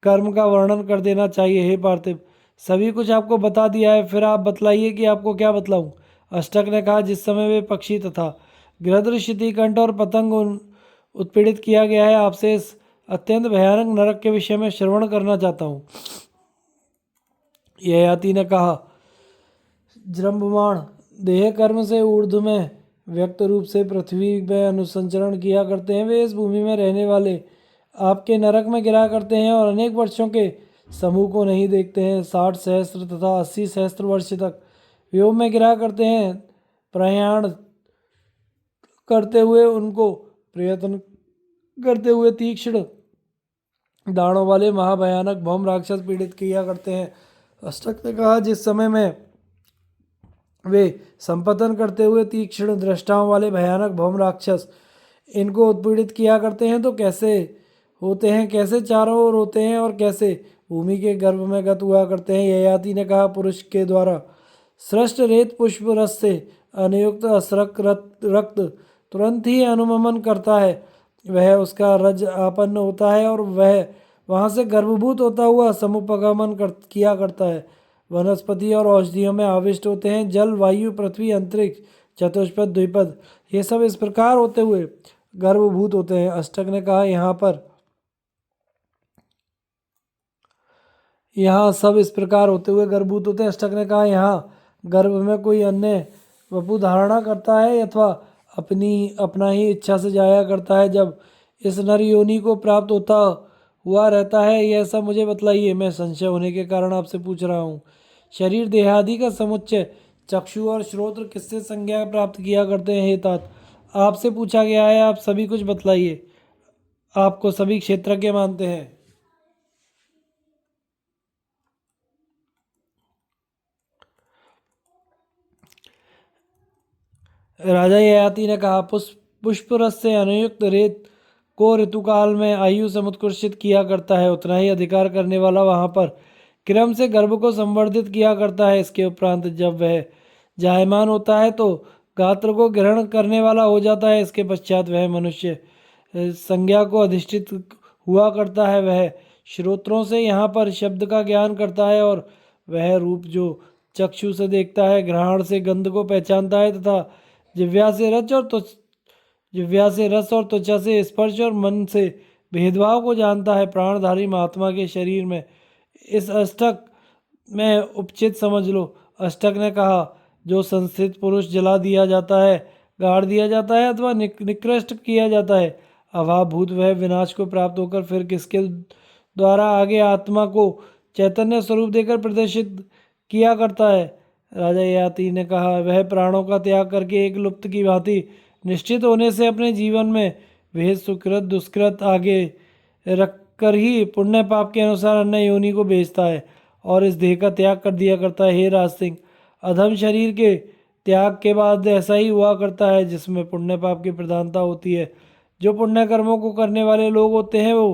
कर्म का वर्णन कर देना चाहिए। हे पार्थिव, सभी कुछ आपको बता दिया है, फिर आप बतलाइए कि आपको क्या बतलाऊं। अष्टक ने कहा, जिस समय वे पक्षी तथा गृध्र शितिकंठ और पतंग उत्पीड़ित किया गया है, आपसे इस अत्यंत भयानक नरक के विषय में श्रवण करना चाहता हूँ। ययाति ने कहा, जृंभमाण देह कर्म से ऊर्ध्व में व्यक्त रूप से पृथ्वी में अनुसंचरण किया करते हैं, वे इस भूमि में रहने वाले आपके नरक में गिरा करते हैं और अनेक वर्षों के समूह को नहीं देखते हैं। 60 सहस्त्र तथा 80 सहस्त्र वर्ष तक व्योम में गिरा करते हैं। प्रयाण करते हुए उनको प्रयत्न करते हुए तीक्ष्ण दाणों वाले महाभयानक भौम राक्षस पीड़ित किया करते हैं। अष्टक ने कहा, जिस समय में वे संपतन करते हुए तीक्ष्ण दृष्टाओं वाले भयानक भौम राक्षस इनको उत्पीड़ित किया करते हैं तो कैसे होते हैं, कैसे चारों ओर होते हैं और कैसे भूमि के गर्भ में गत हुआ करते हैं। ययाति ने कहा, पुरुष के द्वारा सृष्ट रेत पुष्प रस से अनुयुक्त असरक रक्त तुरंत ही अनुममन करता है, वह उसका रज आपन्न होता है और वह वहाँ से गर्भभूत होता हुआ समुपगमन किया करता है। वनस्पति और औषधियों में आविष्ट होते हैं। जल, वायु, पृथ्वी, अंतरिक्ष, चतुष्पद, द्विपद, ये सब इस प्रकार होते हुए गर्भभूत होते हैं। अष्टक ने कहा, यहाँ पर यहाँ सब इस प्रकार होते हुए गर्भभूत होते हैं। अष्टक ने कहा, यहाँ गर्भ में कोई अन्य वपु धारणा करता है अथवा अपना ही इच्छा से जाया करता है। जब इस नर योनि को प्राप्त होता हुआ रहता है, यह सब मुझे बतलाइए। मैं संशय होने के कारण आपसे पूछ रहा हूँ। शरीर देहादि का समुच्चय चक्षु और श्रोत्र किससे संज्ञा प्राप्त किया करते हैं? हे तात, आपसे पूछा गया है, आप सभी कुछ बतलाइए। आपको सभी क्षेत्रज्ञ मानते हैं। राजा ययाति ने कहा, पुष्प रस से अनुयुक्त रेत को ऋतुकाल में आयु से उत्कृष्टित किया करता है, उतना ही अधिकार करने वाला वहां पर क्रम से गर्भ को संवर्धित किया करता है। इसके उपरांत जब वह जायमान होता है तो गात्र को ग्रहण करने वाला हो जाता है। इसके पश्चात वह मनुष्य संज्ञा को अधिष्ठित हुआ करता है। वह श्रोत्रों से यहाँ पर शब्द का ज्ञान करता है और वह रूप जो चक्षु से देखता है, घ्राण से गंध को पहचानता है तथा जिह्वा से रस और त्वचा से स्पर्श और मन से भेदभाव को जानता है। प्राणधारी महात्मा के शरीर में इस अष्टक में उपचित समझ लो। अष्टक ने कहा, जो संस्थित पुरुष जला दिया जाता है, गाड़ दिया जाता है अथवा निकृष्ट किया जाता है, अभावभूत वह विनाश को प्राप्त होकर फिर किसके द्वारा आगे आत्मा को चैतन्य स्वरूप देकर प्रदर्शित किया करता है? राजा ययाति ने कहा, वह प्राणों का त्याग करके एक लुप्त की भांति निश्चित होने से अपने जीवन में भेद सुकृत दुष्कृत आगे रखकर ही पुण्य पाप के अनुसार अन्य योनि को भेजता है और इस देह का त्याग कर दिया करता है। हे राज सिंह, अधम शरीर के त्याग के बाद ऐसा ही हुआ करता है जिसमें पुण्य पाप की प्रधानता होती है। जो पुण्य कर्मों को करने वाले लोग होते हैं वो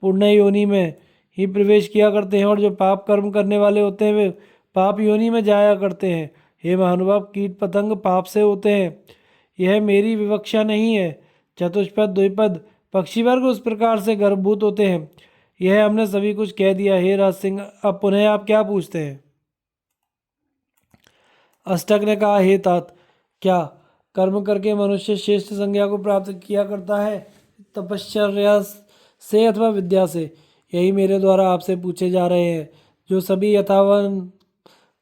पुण्य योनि में ही प्रवेश किया करते हैं और जो पाप कर्म करने वाले होते हैं वे पाप योनि में जाया करते हैं। हे महानुभाव, कीट पतंग पाप से होते हैं, यह मेरी विवक्षा नहीं है। चतुष्पद द्विपद पक्षी वर्ग उस प्रकार से गर्भभूत होते हैं। यह हमने सभी कुछ कह दिया। हे राज सिंह, अब पुनः आप क्या पूछते हैं? अष्टक ने कहा, हे तात, क्या कर्म करके मनुष्य श्रेष्ठ संज्ञा को प्राप्त किया करता है, तपश्चर्या से अथवा विद्या से? यही मेरे द्वारा आपसे पूछे जा रहे हैं। जो सभी यथावन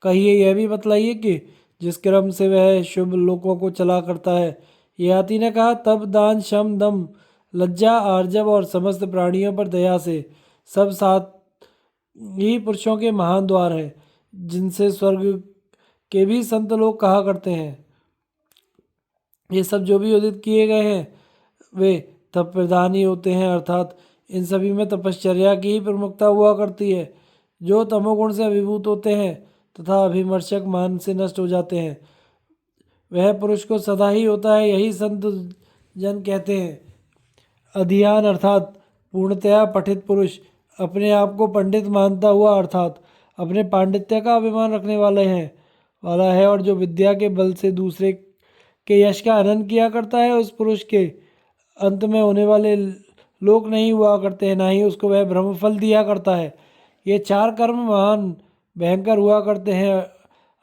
कहिए, यह भी बतलाइए कि जिस क्रम से वह शुभ लोकों को चला करता है। ययाति ने कहा, तब दान शम दम लज्जा आर्जव और समस्त प्राणियों पर दया से सब सात ही पुरुषों के महान द्वार हैं, जिनसे स्वर्ग के भी संत लोग कहा करते हैं। ये सब जो भी उदित किए गए हैं वे तप प्रधान ही होते हैं, अर्थात इन सभी में तपश्चर्या की ही प्रमुखता हुआ करती है। जो तमोगुण से अभिभूत होते हैं तथा अभिमर्शक मान से नष्ट हो जाते हैं, वह पुरुष को सदा ही होता है। यही संत जन कहते हैं। अधियान अर्थात पूर्णतया पठित पुरुष अपने आप को पंडित मानता हुआ अर्थात अपने पांडित्य का अभिमान रखने वाला है और जो विद्या के बल से दूसरे के यश का आनंद किया करता है, उस पुरुष के अंत में होने वाले लोक नहीं हुआ करते हैं, ना ही उसको वह ब्रह्मफल दिया करता है। ये चार कर्म महान भयंकर हुआ करते हैं।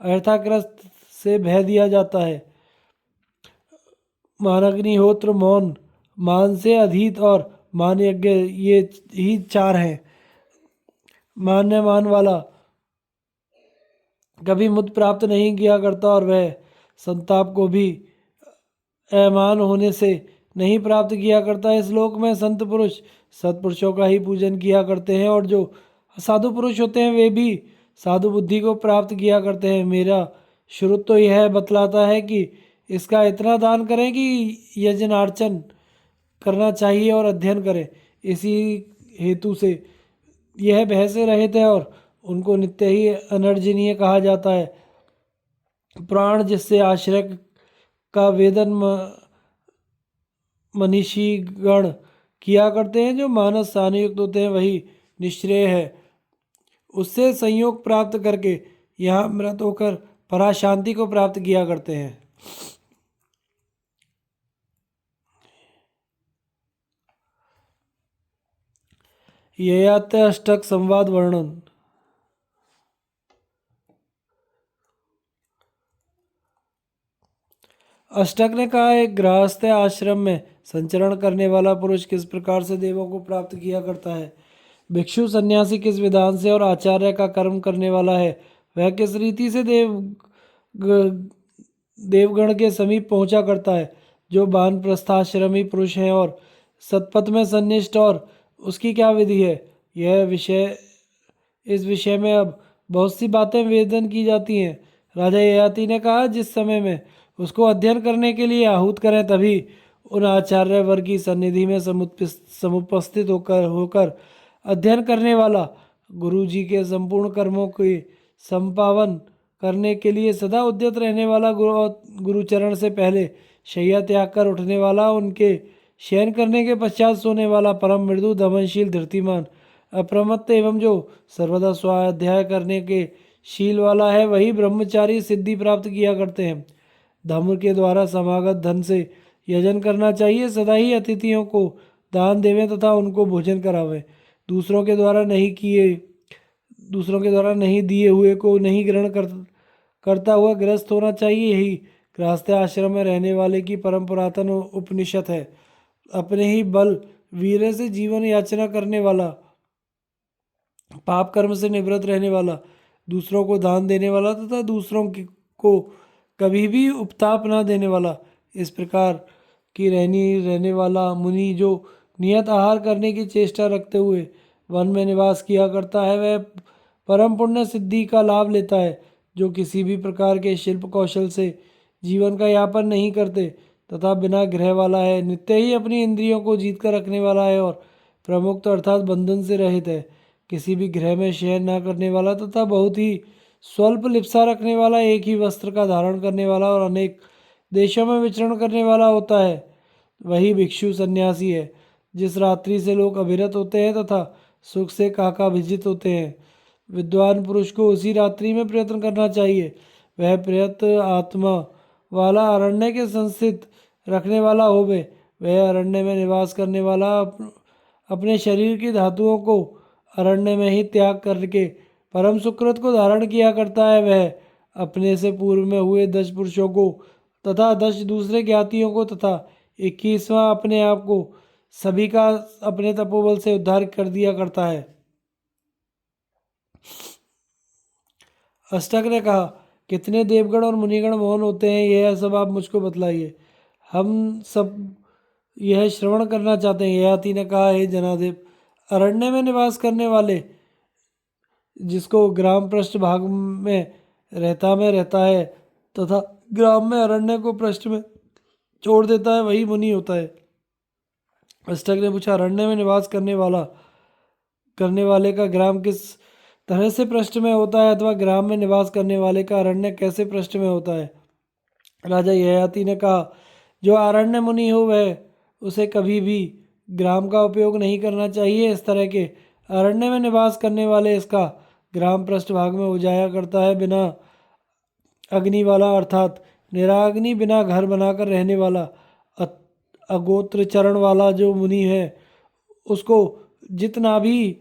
अर्थाग्रस्त से भय दिया जाता है। मानग्निहोत्र, मौन, मान से अधीत और मान यज्ञ, ये ही चार हैं। मान्य मान वाला कभी मुद प्राप्त नहीं किया करता और वह संताप को भी अमान होने से नहीं प्राप्त किया करता। इस लोक में संत पुरुष सत्पुरुषों का ही पूजन किया करते हैं और जो साधु पुरुष होते हैं वे भी साधु बुद्धि को प्राप्त किया करते हैं। मेरा श्रुत तो यह बतलाता है कि इसका इतना दान करें कि यजनार्चन करना चाहिए और अध्ययन करें। इसी हेतु से यह भय से रहित है और उनको नित्य ही अनर्जनीय कहा जाता है। प्राण जिससे आश्रय का वेदन मनीषी गण किया करते हैं, जो मानस सानुयुक्त होते हैं, वही निश्रेय है। उससे संयोग प्राप्त करके यहाँ मृत होकर पराशांति को प्राप्त किया करते हैं। ययाति अष्टक संवाद वर्णन। अष्टक ने कहा, एक गृहस्थ आश्रम में संचरण करने वाला पुरुष किस प्रकार से देवों को प्राप्त किया करता है। भिक्षु सन्यासी किस विधान से और आचार्य का कर्म करने वाला है, वह किस रीति से देवगण के समीप पहुंचा करता है। जो वानप्रस्थाश्रमी पुरुष है और सतपथ में सन्निष्ठ, और उसकी क्या विधि है, यह विषय इस विषय में अब बहुत सी बातें वेदन की जाती हैं। राजा ययाति ने कहा, जिस समय में उसको अध्ययन करने के लिए आहूत करें, तभी उन आचार्य वर्ग की सन्निधि में समुपस्थित होकर होकर अध्ययन करने वाला, गुरु जी के संपूर्ण कर्मों के संपावन करने के लिए सदा उद्यत रहने वाला, गुरुचरण से पहले शैया त्याग कर उठने वाला, उनके शयन करने के पश्चात सोने वाला, परम मृदु दमनशील धृतिमान, अप्रमत्त एवं जो सर्वदा स्वाध्याय करने के शील वाला है, वही ब्रह्मचारी सिद्धि प्राप्त किया करते हैं। धम्र के द्वारा समागत धन से यजन करना चाहिए। सदा ही अतिथियों को दान देवें तथा उनको भोजन करावें। दूसरों के द्वारा नहीं दिए हुए को नहीं ग्रहण करता हुआ गृहस्थ होना चाहिए। यही गृहस्थ आश्रम में रहने वाले की परम पुरातन उपनिषद है। अपने ही बल वीर्य से जीवन याचना करने वाला, पाप कर्म से निवृत्त रहने वाला, दूसरों को दान देने वाला तथा को कभी भी उपताप न देने वाला, इस प्रकार की रहने वाला मुनि जो नियत आहार करने की चेष्टा रखते हुए वन में निवास किया करता है, वह परम पुण्य सिद्धि का लाभ लेता है। जो किसी भी प्रकार के शिल्प कौशल से जीवन का यापन नहीं करते तथा बिना गृह वाला है, नित्य ही अपनी इंद्रियों को जीत कर रखने वाला है और प्रमुक्त अर्थात बंधन से रहित है, किसी भी गृह में शयन न करने वाला तथा बहुत ही स्वल्प लिप्सा रखने वाला, एक ही वस्त्र का धारण करने वाला और अनेक देशों में विचरण करने वाला होता है, वही भिक्षु सन्यासी है। जिस रात्रि से लोग अभिरत होते हैं तथा सुख से काकाभिजित होते हैं, विद्वान पुरुष को उसी रात्रि में प्रयत्न करना चाहिए। वह प्रयत्न आत्मा वाला अरण्य के संस्थित रखने वाला होवे। वह अरण्य में निवास करने वाला अपने शरीर की धातुओं को अरण्य में ही त्याग करके परम सुकृत को धारण किया करता है। वह अपने से पूर्व में हुए 10 पुरुषों को तथा 10 दूसरे ज्ञातियों को तथा 21वां अपने आप को सभी का अपने तपोबल से उद्धार कर दिया करता है। अष्टक ने कहा, कितने देवगण और मुनिगण मौन होते हैं, यह सब आप मुझको बतलाइए, हम सब यह श्रवण करना चाहते हैं। ययाति ने कहा, हे जनादेव, अरण्य में निवास करने वाले, जिसको ग्राम पृष्ठ भाग में रहता है तथा ग्राम में अरण्य को पृष्ठ में छोड़ देता है, वही मुनि होता है। अष्टक ने पूछा, अरण्य में निवास करने वाले का ग्राम किस तरह से पृष्ठ में होता है, अथवा ग्राम में निवास करने वाले का अरण्य कैसे पृष्ठ में होता है। राजा ययाति ने कहा, जो अरण्य मुनि हो वह उसे कभी भी ग्राम का उपयोग नहीं करना चाहिए। इस तरह के अरण्य में निवास करने वाले इसका ग्राम पृष्ठ भाग में उजाया करता है। बिना अग्नि वाला अर्थात निराग्नि, बिना घर बनाकर रहने वाला, अगोत्र चरण वाला जो मुनि है, उसको जितना भी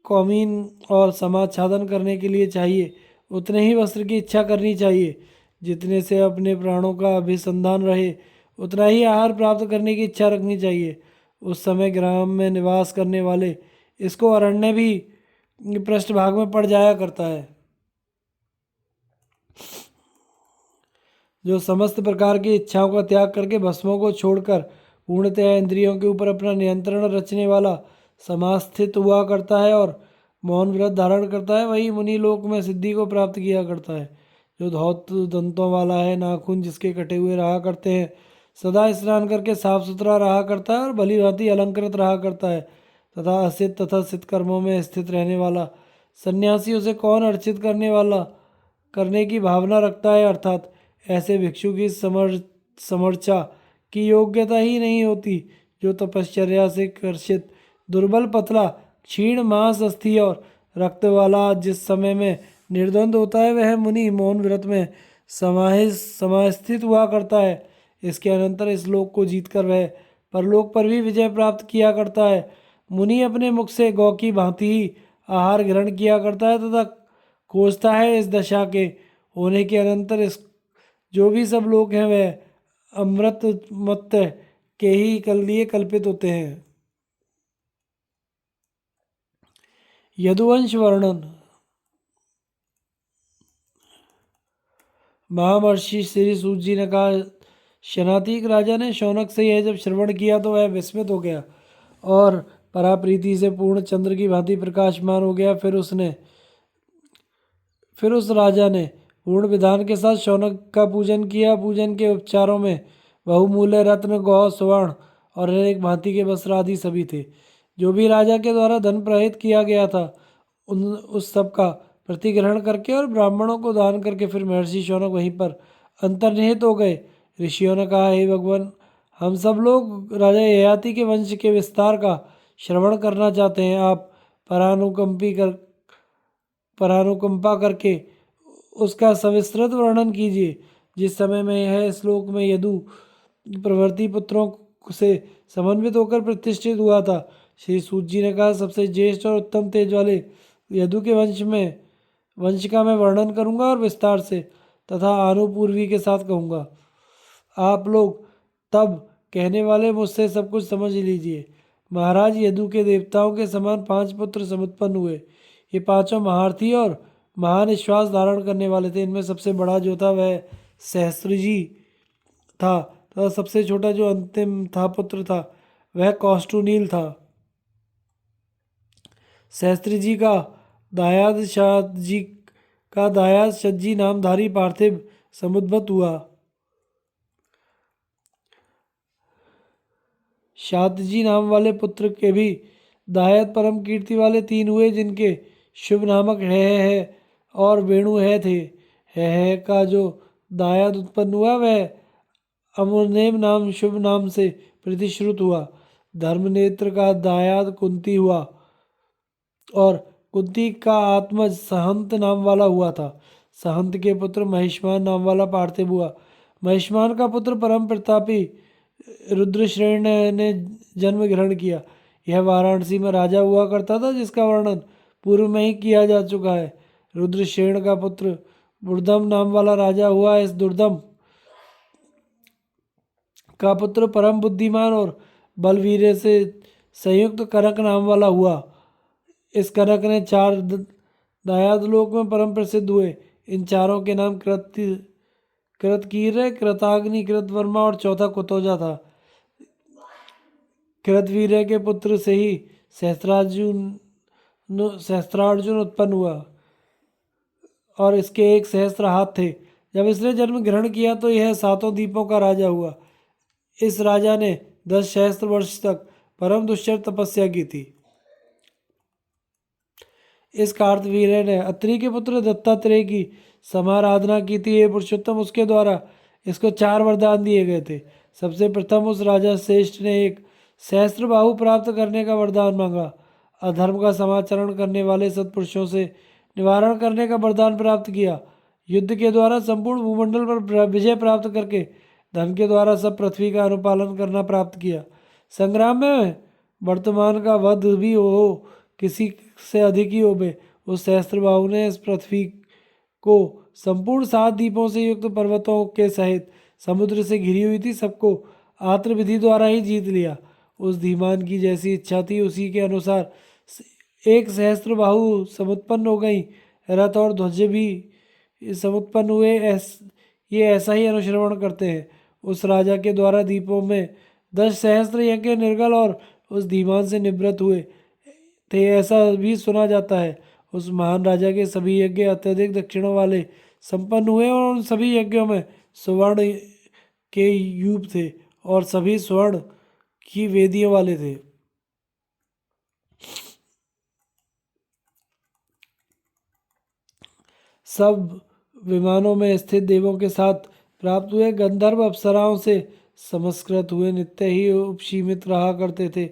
कौमीन और समाच्छादन करने के लिए चाहिए, उतने ही वस्त्र की इच्छा करनी चाहिए। जितने से अपने प्राणों का अभिसंधान रहे, उतना ही आहार प्राप्त करने की इच्छा रखनी चाहिए। उस समय ग्राम में निवास करने वाले इसको अरण्य भी पृष्ठभाग में पड़ जाया करता है। जो समस्त प्रकार की इच्छाओं का त्याग करके भस्मों को छोड़कर पूर्णतः इंद्रियों के ऊपर अपना नियंत्रण रचने वाला समास्थित हुआ करता है और मौन व्रत धारण करता है, वही मुनि लोक में सिद्धि को प्राप्त किया करता है। जो धौत दंतों वाला है, नाखून जिसके कटे हुए रहा करते हैं, सदा स्नान करके साफ सुथरा रहा करता है और भली भांति अलंकृत रहा करता है तथा असित तथा सिद्ध कर्मों में स्थित रहने वाला सन्यासी, उसे कौन अर्चित करने की भावना रखता है, अर्थात ऐसे भिक्षु की समर्चा की योग्यता ही नहीं होती। जो तपश्चर्या से कर्षित, दुर्बल, पतला, क्षीण मांस, अस्थि और रक्त वाला जिस समय में निर्द्वंद होता है, वह मुनि मौन व्रत में समास्थित हुआ करता है। इसके अनंतर इस लोक को जीतकर वह परलोक पर भी विजय प्राप्त किया करता है। मुनि अपने मुख से गौ की भांति ही आहार ग्रहण किया करता है तथा खोजता है इस दशा के होने के अनंतर इस जो भी सब लोग हैं वह अमृत मत के ही लिए कल्पित होते हैं। यदुवंश वर्णन। महामर्षि श्री सूत जी ने कहा, शनातीक राजा ने शौनक से यह जब श्रवण किया तो वह विस्मित हो गया और पराप्रीति से पूर्ण चंद्र की भांति प्रकाशमान हो गया। फिर उस राजा ने पूर्ण विधान के साथ शौनक का पूजन किया। पूजन के उपचारों में बहुमूल्य रत्न, गौ, स्वर्ण और अनेक भांति के वस्त्र आदि सभी थे। जो भी राजा के द्वारा धन प्रहित किया गया था उस सब का प्रतिग्रहण करके और ब्राह्मणों को दान करके फिर महर्षि शौनक वहीं पर अंतर्निहित हो गए। ऋषियों ने कहा, हे भगवान, हम सब लोग राजा ययाति के वंश के विस्तार का श्रवण करना चाहते हैं। आप परानुकंपा करके उसका सविस्तृत वर्णन कीजिए। जिस समय में यह श्लोक में यदु प्रवर्ती पुत्रों से समन्वित होकर प्रतिष्ठित हुआ था, श्री सूत जी ने कहा, सबसे ज्येष्ठ और उत्तम तेज वाले यदु के वंश का मैं वर्णन करूंगा और विस्तार से तथा आनुपूर्वी के साथ कहूंगा। आप लोग तब कहने वाले मुझसे सब कुछ समझ लीजिए। महाराज यदु के देवताओं के समान 5 पुत्र समुत्पन्न हुए। ये पांचों महारथी और महान विश्वास धारण करने वाले थे। इनमें सबसे बड़ा जो था वह सहस्त्रजी था तथा सबसे छोटा जो अंतिम था पुत्र था वह कौष्टुनील था। सहस्त्री जी का दायाद शतजी नामधारी पार्थिव समुद्भत हुआ। शातजी नाम वाले पुत्र के भी दायाद परम कीर्ति वाले 3 हुए, जिनके शुभ नामक है और वेणु है थे। है का जो दायाद उत्पन्न हुआ वह अमुनेम नाम शुभ नाम से प्रतिश्रुत हुआ। धर्मनेत्र का दायाद कुंती हुआ और कुंती का आत्मज सहंत नाम वाला हुआ था। सहंत के पुत्र महिष्मान नाम वाला पार्थिव हुआ। महिष्मान का पुत्र परम प्रतापी रुद्रश्रेण ने जन्म ग्रहण किया। यह वाराणसी में राजा हुआ करता था, जिसका वर्णन पूर्व में ही किया जा चुका है। रुद्रश्रेण का पुत्र दुर्दम नाम वाला राजा हुआ। इस दुर्दम का पुत्र परम बुद्धिमान और बलवीर से संयुक्त कनक नाम वाला हुआ। इस कनक ने 4 दायाद लोक में परम प्रसिद्ध हुए। इन चारों के नाम कृतकीर्य, कृताग्नि, कृतवर्मा और चौथा कुतोजा था। कृतवीर्य के पुत्र से ही सहस्त्रार्जुन उत्पन्न हुआ और इसके 1 सहस्त्र हाथ थे। जब इसने जन्म ग्रहण किया तो यह 7 द्वीपों का राजा हुआ। इस राजा ने 10 सहस्त्र वर्ष तक परम दुष्चर तपस्या की थी। इस कार्तवीर्य ने अत्रि के पुत्र दत्तात्रेय की समाराधना की थी। ये पुरुषोत्तम, उसके द्वारा इसको 4 वरदान दिए गए थे। सबसे प्रथम उस राजा श्रेष्ठ ने 1 सहस्त्र बाहु प्राप्त करने का वरदान मांगा। अधर्म का समाचरण करने वाले सत्पुरुषों से निवारण करने का वरदान प्राप्त किया। युद्ध के द्वारा संपूर्ण भूमंडल पर विजय प्राप्त करके धन के द्वारा सब पृथ्वी का अनुपालन करना प्राप्त किया। संग्राम में वर्तमान का वध भी हो, किसी से अधिक ही होबे, उस सहस्त्रबाहु ने इस पृथ्वी को संपूर्ण 7 द्वीपों से युक्त पर्वतों के सहित समुद्र से घिरी हुई थी, सबको आत्र विधि द्वारा ही जीत लिया। उस धीमान की जैसी इच्छा थी उसी के अनुसार 1 सहस्त्रबाहु समुत्पन्न हो गई। रथ और ध्वज भी समुत्पन्न हुए। ये ऐसा ही अनुश्रवण करते हैं। उस राजा के द्वारा द्वीपों में 10 सहस्त्र यज्ञ निर्गल और उस धीमान से निवृत्त हुए थे, ऐसा भी सुना जाता है। उस महान राजा के सभी यज्ञ अत्यधिक दक्षिणों वाले संपन्न हुए और उन सभी यज्ञों में स्वर्ण के यूप थे और सभी स्वर्ण की वेदियों वाले थे। सब विमानों में स्थित देवों के साथ प्राप्त हुए। गंधर्व अप्सराओं से समस्कृत हुए नित्य ही उपशीमित रहा करते थे।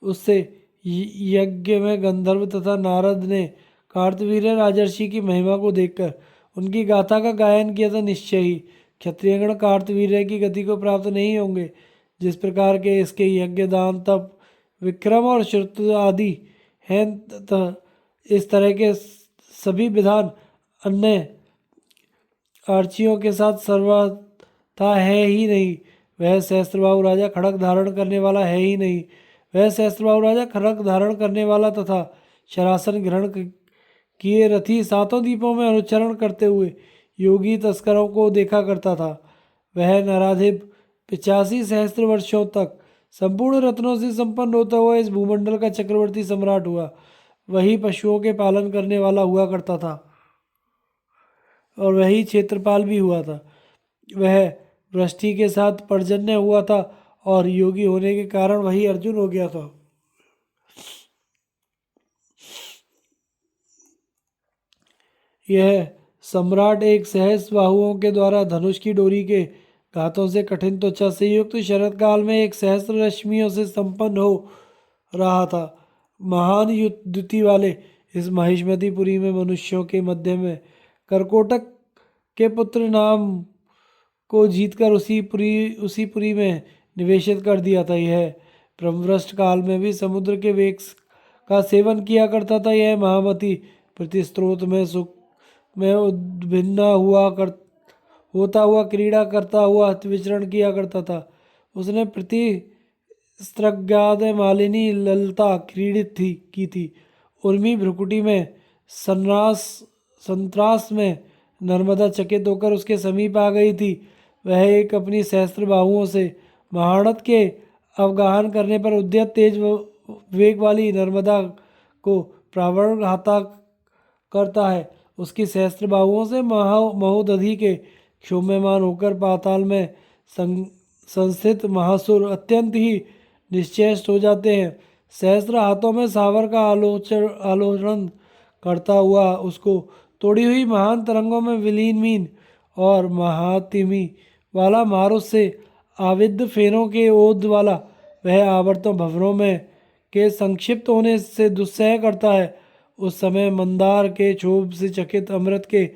उससे यज्ञ में गंधर्व तथा नारद ने कार्तवीर्य राजर्षि की महिमा को देखकर उनकी गाथा का गायन किया था। निश्चय ही क्षत्रियगण कार्तवीर्य की गति को प्राप्त नहीं होंगे। जिस प्रकार के इसके यज्ञ, दान, तप, विक्रम और श्रुत आदि हैं, इस तरह के सभी विधान अन्य आर्चियों के साथ सर्वथा है ही नहीं। वह सहस्त्रबाहु राजा खड़ग धारण करने वाला है ही नहीं। वह सहस्त्रबाहु राजा खड़ग धारण करने वाला तथा शरासन ग्रहण किए रथी सातों द्वीपों में अनुचरण करते हुए योगी तस्करों को देखा करता था। वह नराधिप 85 सहस्त्र वर्षों तक संपूर्ण रत्नों से संपन्न होता हुआ इस भूमंडल का चक्रवर्ती सम्राट हुआ। वही पशुओं के पालन करने वाला हुआ करता था और वही क्षेत्रपाल भी हुआ था। वह वृष्टि के साथ पर्जन्य हुआ था और योगी होने के कारण वही अर्जुन हो गया था। यह सम्राट एक सहस्र बाहुओं के द्वारा धनुष की डोरी के घातों से कठिन त्वचा से युक्त शरद काल में एक सहस्त्र रश्मियों से संपन्न हो रहा था। महान द्युति वाले इस महिष्मतिपुरी में मनुष्यों के मध्य में करकोटक के पुत्र नाम को जीतकर उसी पुरी में निवेशित कर दिया था। यह ब्रह्मवृष्ट काल में भी समुद्र के वेग का सेवन किया करता था। यह महामती प्रतिस्त्रोत में सुख में उद्भिन्न होता हुआ क्रीड़ा करता हुआ विचरण किया करता था। उसने प्रति स्त्रग्याद मालिनी ललता क्रीडित की थी। उर्मी भ्रुकुटी में संत्रास में नर्मदा चकित होकर उसके समीप आ गई थी। वह एक अपनी सहस्त्र बाहुओं से महारत के अवगाहन करने पर उद्यत तेज वेग वाली नर्मदा को प्रावणघाता करता है। उसकी सहस्त्र बाहुओं से महोदधि के क्षोभ्यमान होकर पाताल में संस्थित महासुर अत्यंत ही निश्चेष्ट हो जाते हैं। सहस्त्र हाथों में सावर का आलोचन करता हुआ उसको तोड़ी हुई महान तरंगों में विलीन और महातिमी वाला मारुस से आविद्ध फेरों के ओद वाला वह आवर्तों भवरों में के संक्षिप्त होने से दुस्सह करता है। उस समय मंदार के क्षोभ से चकित अमृत के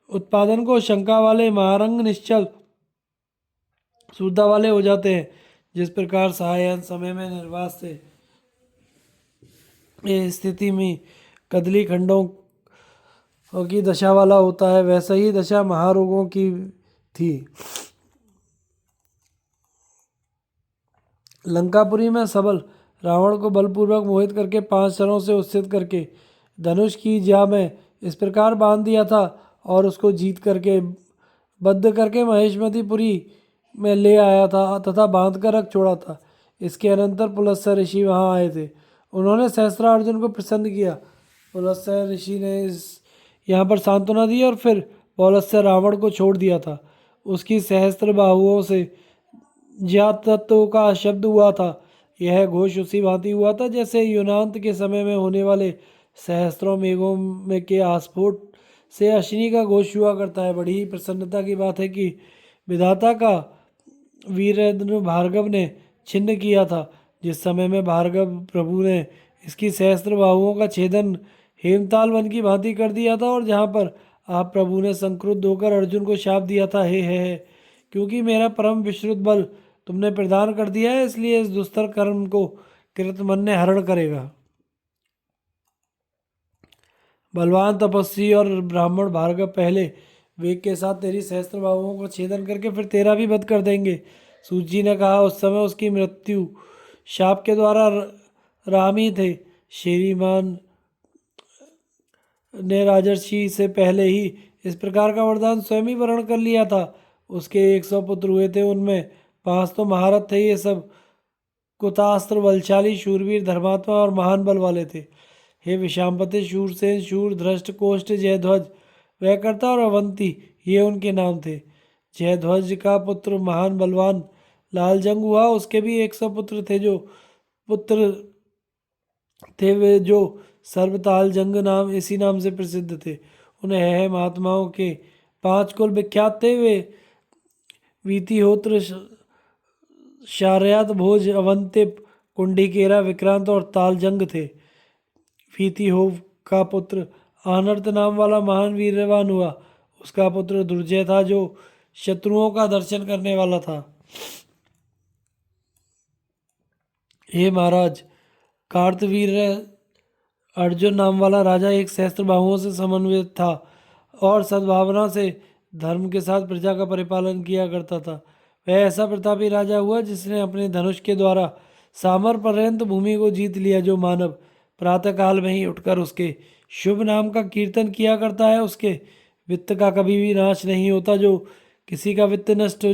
उत्पादन को शंका वाले महारंग निश्चल शुद्धा वाले हो जाते हैं। जिस प्रकार सायं समय में निर्वात से स्थिति में कदली खंडों की दशा वाला होता है, वैसा ही दशा महारोगों की थी। लंकापुरी में सबल रावण को बलपूर्वक मोहित करके 5 शरों से उत्थित करके धनुष की ज्या में इस प्रकार बांध दिया था और उसको जीत करके बद्ध करके महिष्मतिपुरी में ले आया था तथा बांध कर रख छोड़ा था। इसके अनंतर पुलस्त्य ऋषि वहाँ आए थे। उन्होंने सहस्त्रार्जुन को प्रसन्न किया। पुलस्त्य ऋषि ने यहाँ पर सांत्वना दी और फिर पौलस्त्य रावण को छोड़ दिया था। उसकी सहस्त्र बाहुओं से ज्ञात तत्व का शब्द हुआ था। यह घोष उसी भांति हुआ था जैसे युनांत के समय में होने वाले सहस्त्रों मेघों में के आस्फोट से अश्विनी का घोष हुआ करता है। बड़ी ही प्रसन्नता की बात है कि विधाता का वीरेंद्र भार्गव ने छिन्न किया था। जिस समय में भार्गव प्रभु ने इसकी सहस्त्र बाहुओं का छेदन हेमताल वन की भांति कर दिया था और जहाँ पर आप प्रभु ने संक्रुद्ध होकर अर्जुन को शाप दिया था, हे क्योंकि मेरा परम विश्रुत बल तुमने प्रदान कर दिया है, इसलिए इस दुस्तर कर्म को कृतमन्य हरण करेगा। बलवान तपस्वी और ब्राह्मण भार्गव पहले वेग के साथ तेरी सहस्त्र बाहुओं को छेदन करके फिर तेरा भी वध कर देंगे। सूची ने कहा। उस समय उसकी मृत्यु शाप के द्वारा राम ही थे। श्रीमान ने राजर्षि से पहले ही इस प्रकार का वरदान स्वयं ही वर्ण कर लिया था। उसके 100 पुत्र हुए थे, उनमें 5 तो महारथ थे। ये सब कुतास्त्र बलशाली शूरवीर धर्मात्मा और महान बल वाले थे। हे विशांपति, शूरसेन, शूर, धृष्ट, कोष्ठ, जयध्वज, वैकर्ता और अवंती ये उनके नाम थे। जयध्वज का पुत्र महान बलवान लालजंग हुआ। उसके भी 100 पुत्र थे वे जो सर्वताल जंग नाम इसी नाम से प्रसिद्ध थे। उन्हें महात्माओं के 5 कुल विख्यात थे। वे वीतिहोत्र, शार्यात, भोज, अवंतिप, कुंडीकेरा, विक्रांत और तालजंग थे। वीतिहोव का पुत्र आनर्त नाम वाला महान वीरवान हुआ। उसका पुत्र दुर्जय था जो शत्रुओं का दर्शन करने वाला था। हे महाराज, कार्तवीर अर्जुन नाम वाला राजा एक सहस्त्र बाहुओं से समन्वित था और सद्भावना से धर्म के साथ प्रजा का परिपालन किया करता था। वह ऐसा प्रतापी राजा हुआ जिसने अपने धनुष के द्वारा सामर पर्यंत भूमि को जीत लिया। जो मानव प्रातःकाल में ही उठकर उसके शुभ नाम का कीर्तन किया करता है। उसके वित्त का कभी भी नाश नहीं होता। जो किसी का वित्त नष्ट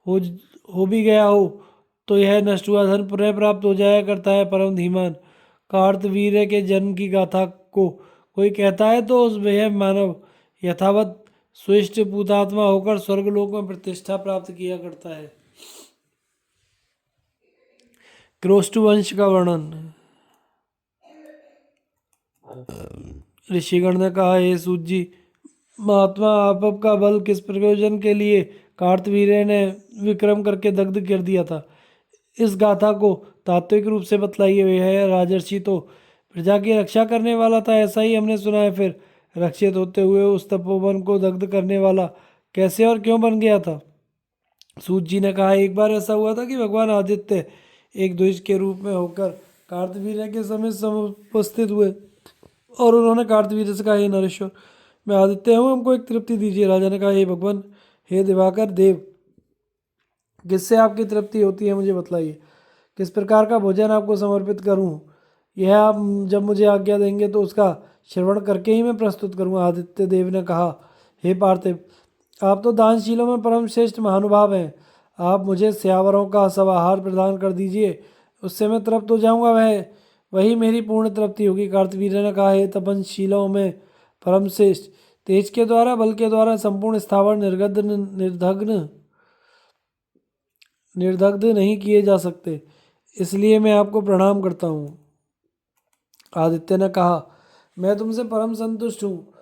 हो हो भी गया हो तो यह नष्ट हुआ धन पुनः प्राप्त हो जाया करता है। परम धीमान कार्तवीर्य के जन्म की गाथा को कोई कहता है तो वह मानव यथावत स्विष्ट पूतात्मा होकर स्वर्गलोक में प्रतिष्ठा प्राप्त किया करता है। क्रोष्टु वंश का वर्णन। ऋषिगण ने कहा, हे सूत जी, महात्मा आप का बल किस प्रयोजन के लिए कार्तवीर्य ने विक्रम करके दग्ध कर दिया था, इस गाथा को तात्विक रूप से बतलाइए। वे है राजर्षि तो प्रजा की रक्षा करने वाला था, ऐसा ही हमने सुना है। फिर रक्षित होते हुए उस तपोवन को दग्ध करने वाला कैसे और क्यों बन गया था? सूत जी ने कहा, एक बार ऐसा हुआ था कि भगवान आदित्य एक द्विज के रूप में होकर कार्तवीर्य के समीप उपस्थित हुए और उन्होंने कार्तवीर्य से कहा, हे नरेश्वर, मैं आदित्य हूँ, हमको एक तृप्ति दीजिए। राजा ने कहा, हे भगवान, हे दिवाकर देव, किससे आपकी तृप्ति होती है मुझे बतलाइए। किस प्रकार का भोजन आपको समर्पित करूँ, यह आप जब मुझे आज्ञा देंगे तो उसका श्रवण करके ही मैं प्रस्तुत करूँगा। आदित्य देव ने कहा, हे पार्थिव, आप तो दानशीलों में परम श्रेष्ठ महानुभाव हैं। आप मुझे स्यावरों का सब आहार प्रदान कर दीजिए, उससे मैं तृप्त हो जाऊंगा, वही मेरी पूर्ण तृप्ति होगी। कार्तवीर्य ने कहा, हे तपनशीलों में परम श्रेष्ठ, तेज के द्वारा बल के द्वारा संपूर्ण स्थावर निर्दग्ध नहीं किए जा सकते, इसलिए मैं आपको प्रणाम करता हूँ। आदित्य ने कहा, मैं तुमसे परम संतुष्ट हूँ।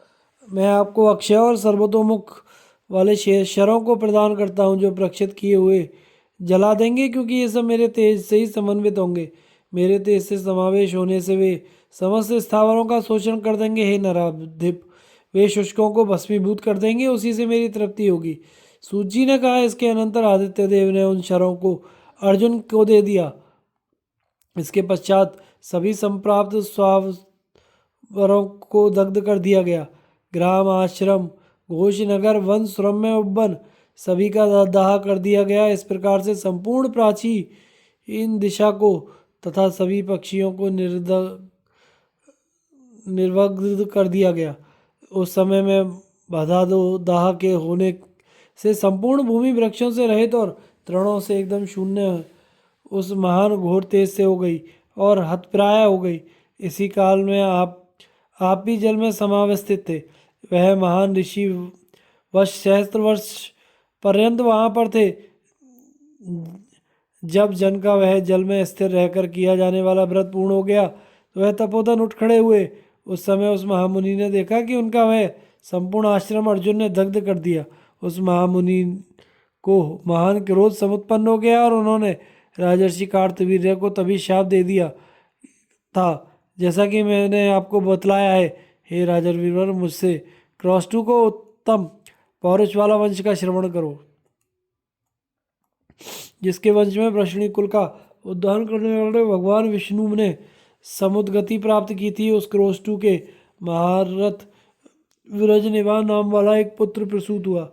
मैं आपको अक्षय और सर्वतोमुख वाले शरों को प्रदान करता हूँ जो प्रक्षित किए हुए जला देंगे, क्योंकि ये सब मेरे तेज से ही समन्वित होंगे। मेरे तेज से समावेश होने से वे समस्त स्थावरों का शोषण कर देंगे। हे नराधिप, वे शुष्कों को भस्मीभूत कर देंगे, उसी से मेरी तृप्ति होगी। सूत जी ने कहा, इसके अनंतर आदित्य देव ने उन शरों को अर्जुन को दे दिया। इसके पश्चात सभी संप्राप्त स्वावरों को दग्ध कर दिया गया। ग्राम, आश्रम, घोष, नगर, वन, सुरम्य, उपवन सभी का दाह कर दिया गया। इस प्रकार से संपूर्ण प्राची इन दिशा को तथा सभी पक्षियों को निर्वग्ध कर दिया गया। उस समय में बाधा दो दाह के होने से संपूर्ण भूमि वृक्षों से रहित और तृणों से एकदम शून्य उस महान घोर तेज से हो गई और हतप्राय हो गई। इसी काल में आप भी जल में समावस्थित थे। वह महान ऋषि वर्ष सहस्त्र वर्ष पर्यंत वहाँ पर थे। जब जन का वह जल में स्थिर रहकर किया जाने वाला व्रत पूर्ण हो गया तो वह तपोधन उठ खड़े हुए। उस समय उस महामुनि ने देखा कि उनका वह संपूर्ण आश्रम अर्जुन ने दग्ध कर दिया। उस महामुनि को महान क्रोध समुत्पन्न हो गया और उन्होंने राजर्षि कार्तवीर्य को तभी शाप दे दिया था, जैसा कि मैंने आपको बतलाया है। हे राजर्षिवर, मुझसे क्रॉस्टू को उत्तम पौरुष वाला वंश का श्रवण करो, जिसके वंश में वृषणी कुल का उद्धार करने वाले भगवान विष्णु ने समुद्गति प्राप्त की थी। उस क्रोस्टू के महारथ विरजनिवान नाम वाला एक पुत्र प्रसूत हुआ।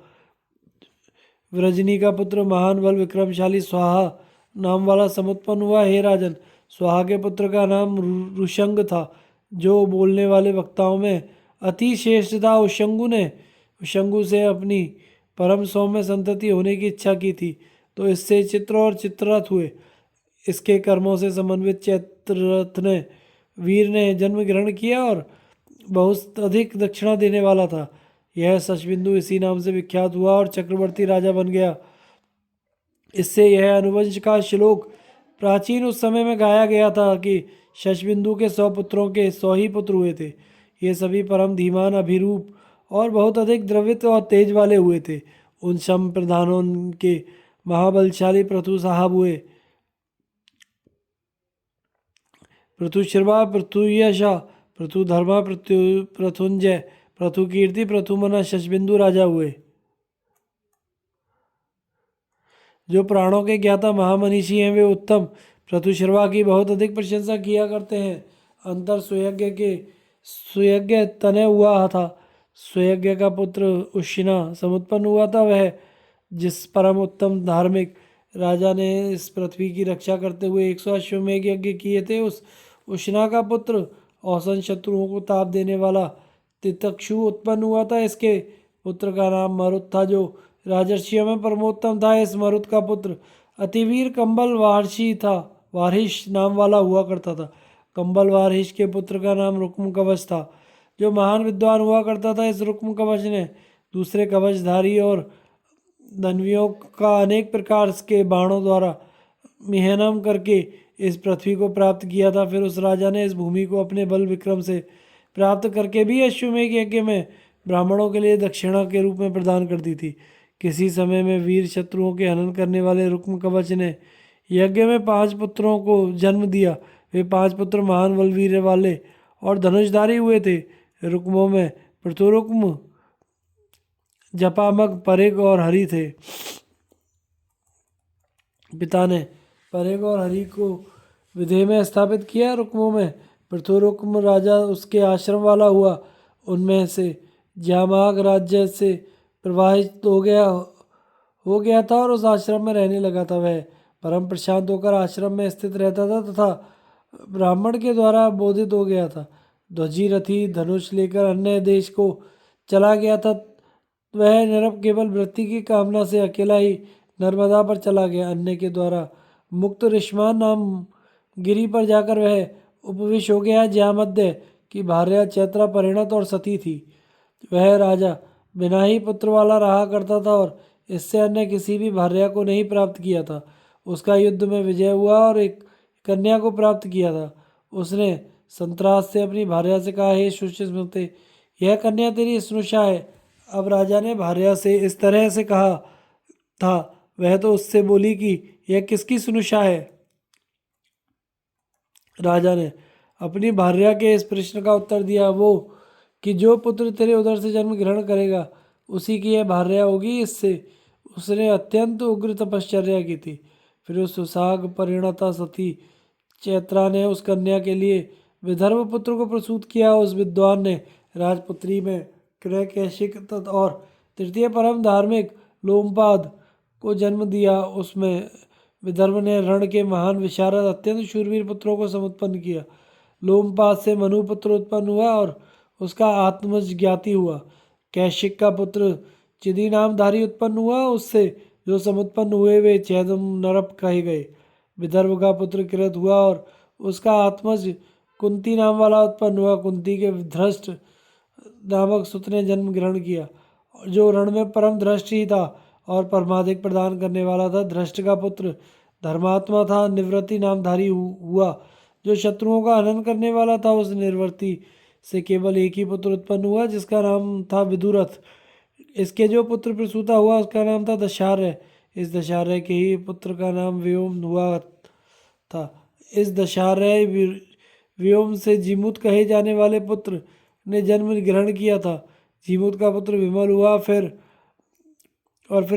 विरजनी का पुत्र महान बल विक्रमशाली स्वाहा नाम वाला समुत्पन्न हुआ। हे राजन, स्वाहा के पुत्र का नाम ऋषंग था, जो बोलने वाले वक्ताओं में अति श्रेष्ठ था। उशंगु से अपनी परम सौम्य संतति होने की इच्छा की थी, तो इससे चित्र और चित्ररथ हुए। इसके कर्मों से समन्वित चैत्ररथ ने वीर ने जन्म ग्रहण किया और बहुत अधिक दक्षिणा देने वाला था। यह शशबिंदु इसी नाम से विख्यात हुआ और चक्रवर्ती राजा बन गया। इससे यह अनुवंश का श्लोक प्राचीन उस समय में गाया गया था कि शशबिंदु के 100 पुत्रों के 100 ही पुत्र हुए थे। ये सभी परम धीमान, अभिरूप और बहुत अधिक द्रवित और तेज वाले हुए थे। उन शम प्रधानों के महाबलशाली पृथु साहब हुए। पृथुश्रवा, पृथुयशा, पृथुधर्मा, पृथुंजय, पृथुकीर्ति, पृथुमना, शशबिंदु राजा हुए। जो प्राणों के ज्ञाता महामनीषी हैं वे उत्तम पृथुश्रवा की बहुत अधिक प्रशंसा किया करते हैं। अंतर सुयज्ञ तनय हुआ था। सुयज्ञ का पुत्र उशिना समुत्पन्न हुआ था। वह जिस परम उत्तम धार्मिक राजा ने इस पृथ्वी की रक्षा करते हुए 100 अश्वमेघ यज्ञ किए थे, उष्णा का पुत्र औसन शत्रुओं को ताप देने वाला तितक्षु उत्पन्न हुआ था। इसके पुत्र का नाम मरुत था, जो राजर्षियों में परमोत्तम था। इस मरुत का पुत्र अतिवीर कंबल वार्षी था, वारिश नाम वाला हुआ करता था। कंबल वारिश के पुत्र का नाम रुक्म कवच था, जो महान विद्वान हुआ करता था। इस रुक्म कवच ने दूसरे कवचधारी और धनवियों का अनेक प्रकार के बाणों द्वारा मिहनम करके इस पृथ्वी को प्राप्त किया था। फिर उस राजा ने इस भूमि को अपने बल विक्रम से प्राप्त करके भी अश्वमेध यज्ञ में ब्राह्मणों के लिए दक्षिणा के रूप में प्रदान कर दी थी। किसी समय में वीर शत्रुओं के हनन करने वाले रुक्म कवच ने यज्ञ में 5 पुत्रों को जन्म दिया। वे 5 पुत्र महान बलवीर वाले और धनुषधारी हुए थे। रुक्मों में पृथुरुक्म, जपामग, परेग और हरि थे। पिता ने परेग और हरि को विदेह में स्थापित किया। रुक्मों में पृथुरुक्म राजा उसके आश्रम वाला हुआ। उनमें से जामाग राज्य से प्रवाहित हो गया था और उस आश्रम में रहने लगा था। वह परम प्रशांत होकर आश्रम में स्थित रहता था तथा ब्राह्मण के द्वारा बोधित हो गया था। ध्वजी रथी धनुष लेकर अन्य देश को चला गया था। वह नरप केवल वृत्ति की कामना से अकेला ही नर्मदा पर चला गया। अन्य के द्वारा मुक्त ऋषमान नाम गिरी पर जाकर वह उपविष्ट हो गया, जहाँ मध्य की भार्या चैत्रा परिणत और सती थी। वह राजा बिना ही पुत्र वाला रहा करता था और इससे अन्य किसी भी भार्या को नहीं प्राप्त किया था। उसका युद्ध में विजय हुआ और एक कन्या को प्राप्त किया था। उसने संतरास से अपनी भार्या से कहा, हे सुचिस्मृते, यह कन्या तेरी स्नुषा है। अब राजा ने भार्या से इस तरह से कहा था, वह तो उससे बोली कि यह किसकी स्नुषा है। राजा ने अपनी भार्या के इस प्रश्न का उत्तर दिया, वो कि जो पुत्र तेरे उदर से जन्म ग्रहण करेगा उसी की यह भार्या होगी। इससे उसने अत्यंत उग्र तपश्चर्या की थी। फिर उस सुसाग परिणता सती चैत्रा ने उस कन्या के लिए विदर्भ पुत्र को प्रसूत किया। उस विद्वान ने राजपुत्री में क्रय कैशिक और तृतीय परम धार्मिक लोमपाद को जन्म दिया। उसमें विदर्भ ने रण के महान विशारद अत्यंत शूरवीर पुत्रों को समुत्पन्न किया। लोमपाद से मनुपुत्र उत्पन्न हुआ और उसका आत्मज ज्ञाति हुआ। कैशिक का पुत्र चिदी नामधारी उत्पन्न हुआ। उससे जो समुत्पन्न हुए वे चैदम नरप कहे गए। विदर्भ का पुत्र किरत हुआ और उसका आत्मज कुंती नाम वाला उत्पन्न हुआ। कुंती के धृष्ट नामक सुत ने जन्म ग्रहण किया, जो रण में परम धृष्ट ही था और परमाधिक प्रदान करने वाला था। धृष्ट का पुत्र धर्मात्मा था। निवृत्ति नामधारी हुआ, जो शत्रुओं का हनन करने वाला था। उस निर्वृत्ति से केवल एक ही पुत्र उत्पन्न हुआ, जिसका नाम था विदुरथ। इसके जो पुत्र प्रसूता हुआ उसका नाम था दशार्य। इस दशार्य के ही पुत्र का नाम व्योम हुआ था। इस दशार्य व्योम से जीमूत कहे जाने वाले पुत्र ने जन्म ग्रहण किया था। जीमूत का पुत्र विमल हुआ। फिर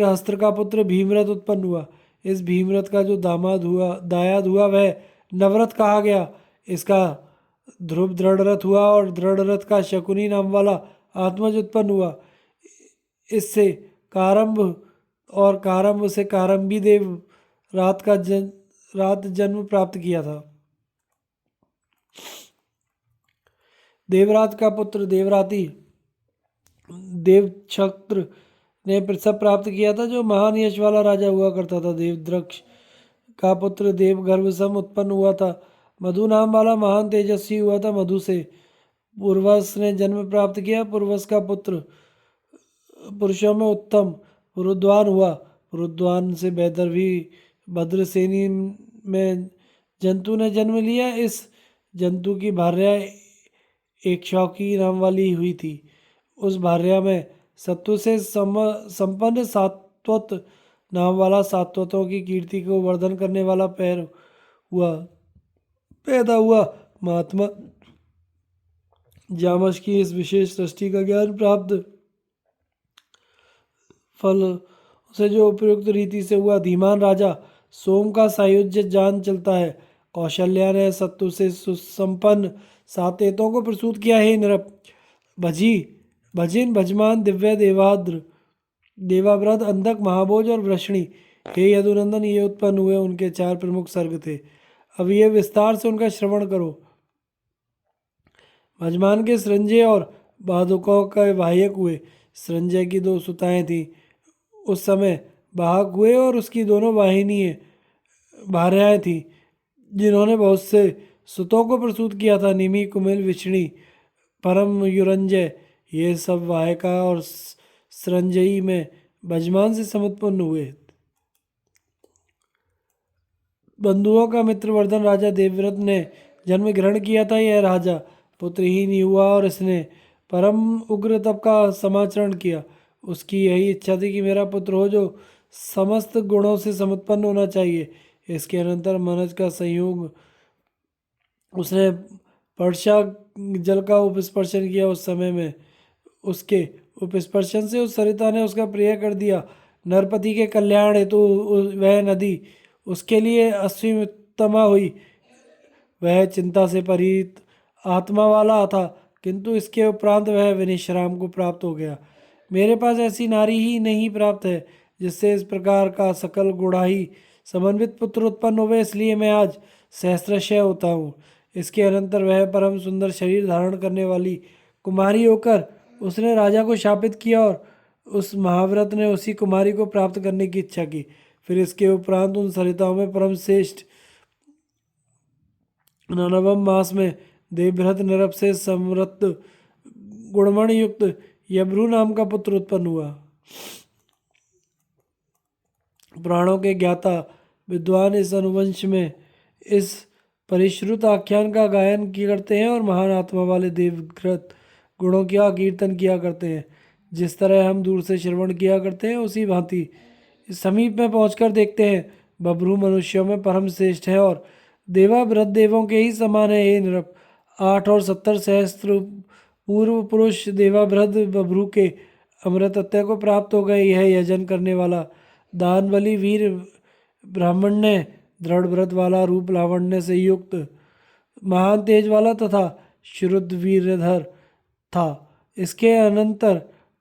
हस्त्र का पुत्र भीमरथ उत्पन्न हुआ। इस भीमरथ का जो दायाद हुआ वह नवरथ कहा गया। इसका ध्रुव दृढ़रथ हुआ और दृढ़रथ का शकुनी नाम वाला आत्मज उत्पन्न हुआ। इससे कारंभ और कारंभ से कारंबी देव रात जन्म प्राप्त किया था। देवरात का पुत्र देवराती देवछत्र ने प्रसव प्राप्त किया था, जो महान यश वाला राजा हुआ करता था। देवद्रक्ष का पुत्र देवगर्भ सम उत्पन्न हुआ था। मधु नाम वाला महान तेजस्वी हुआ था। मधु से पूर्वस ने जन्म प्राप्त किया। पूर्वस का पुत्र पुरुषों में उत्तम पुरुद्वान हुआ। पुरुद्वान से वैदर्भी भद्रसेनी में जंतु ने जन्म लिया। इस जंतु की भार्या एक शौकी नाम वाली हुई थी। उस भार्या में सत्व से संपन्न सात्वत नाम वाला सात्वतों की कीर्ति को वर्धन करने वाला पैदा हुआ। महात्मा जामश की इस विशेष सृष्टि का ज्ञान प्राप्त फल उसे जो उपयुक्त रीति से हुआ। धीमान राजा सोम का सायुज्य जान चलता है। कौशल्या ने सत्व से सुसंपन्न सातेतों को प्रसूत किया। हे नृप, भजिन भजमान दिव्य देवाद्र देवाव्रत अंधक महाभोज और वृषणी, हे यदुनंदन, ये उत्पन्न हुए। उनके 4 प्रमुख सर्ग थे। अब ये विस्तार से उनका श्रवण करो। भजमान के संजय और बाधुकों का वाहक हुए। संजय की 2 सुताएं थीं, उस समय वाहक हुए, और उसकी दोनों वाहिनी भार्याएं थीं, जिन्होंने बहुत से सुतों को प्रसूत किया था। निमि, कुमिल, विष्णी, परम युरंजय, ये सब वाहिका और संजयी में भजमान से समुत्पन्न हुए। बंधुओं का मित्र वर्धन राजा देवव्रत ने जन्म ग्रहण किया था। यह राजा पुत्रहीन ही हुआ और इसने परम उग्र तप का समाचरण किया। उसकी यही इच्छा थी कि मेरा पुत्र हो जो समस्त गुणों से समुत्पन्न होना चाहिए। इसके अनंतर मनज का संयोग उसने पर्षा जल का उपस्पर्शन किया। उस समय में उसके उपस्पर्शन से उस सरिता ने उसका प्रिय कर दिया। नरपति के कल्याण हेतु वह नदी उसके लिए अश्वितमा हुई। वह चिंता से परीत आत्मा वाला था, किंतु इसके उपरांत वह विनिश्राम को प्राप्त हो गया। मेरे पास ऐसी नारी ही नहीं प्राप्त है जिससे इस प्रकार का सकल गुणाही समन्वित पुत्र उत्पन्न हुए, इसलिए मैं आज सहस्त्रशय होता हूँ। इसके अनंतर वह परम सुंदर शरीर धारण करने वाली कुमारी होकर उसने राजा को शापित किया, और उस महाव्रत ने उसी कुमारी को प्राप्त करने की इच्छा की। फिर इसके उपरांत उन सरिताओं में परम श्रेष्ठ 9वें मास में देवभ्रत नरप से समृद्ध गुणमण युक्त यभ्रू नाम का पुत्र उत्पन्न हुआ। पुराणों के ज्ञाता विद्वान इस अनुवंश में इस परिश्रुत आख्यान का गायन किया करते हैं और महान आत्मा वाले देवव्रत गुणों का कीर्तन किया करते हैं। जिस तरह हम दूर से श्रवण किया करते हैं, उसी भांति समीप में पहुंचकर देखते हैं। बभ्रू मनुष्यों में परम श्रेष्ठ है और देवाव्रत देवों के ही समान है। हे नृप, 8 और 70 सहस्त्र पूर्व पुरुष देवाव्रत बभ्रू के अमृतत्व को प्राप्त हो गए। यह यजन करने वाला दान बलि वीर ब्राह्मण ने दृढ़ व्रत वाला, रूप लावण्य से युक्त, महान तेज वाला तथा शुद्ध वीरधर था। इसके अनंतर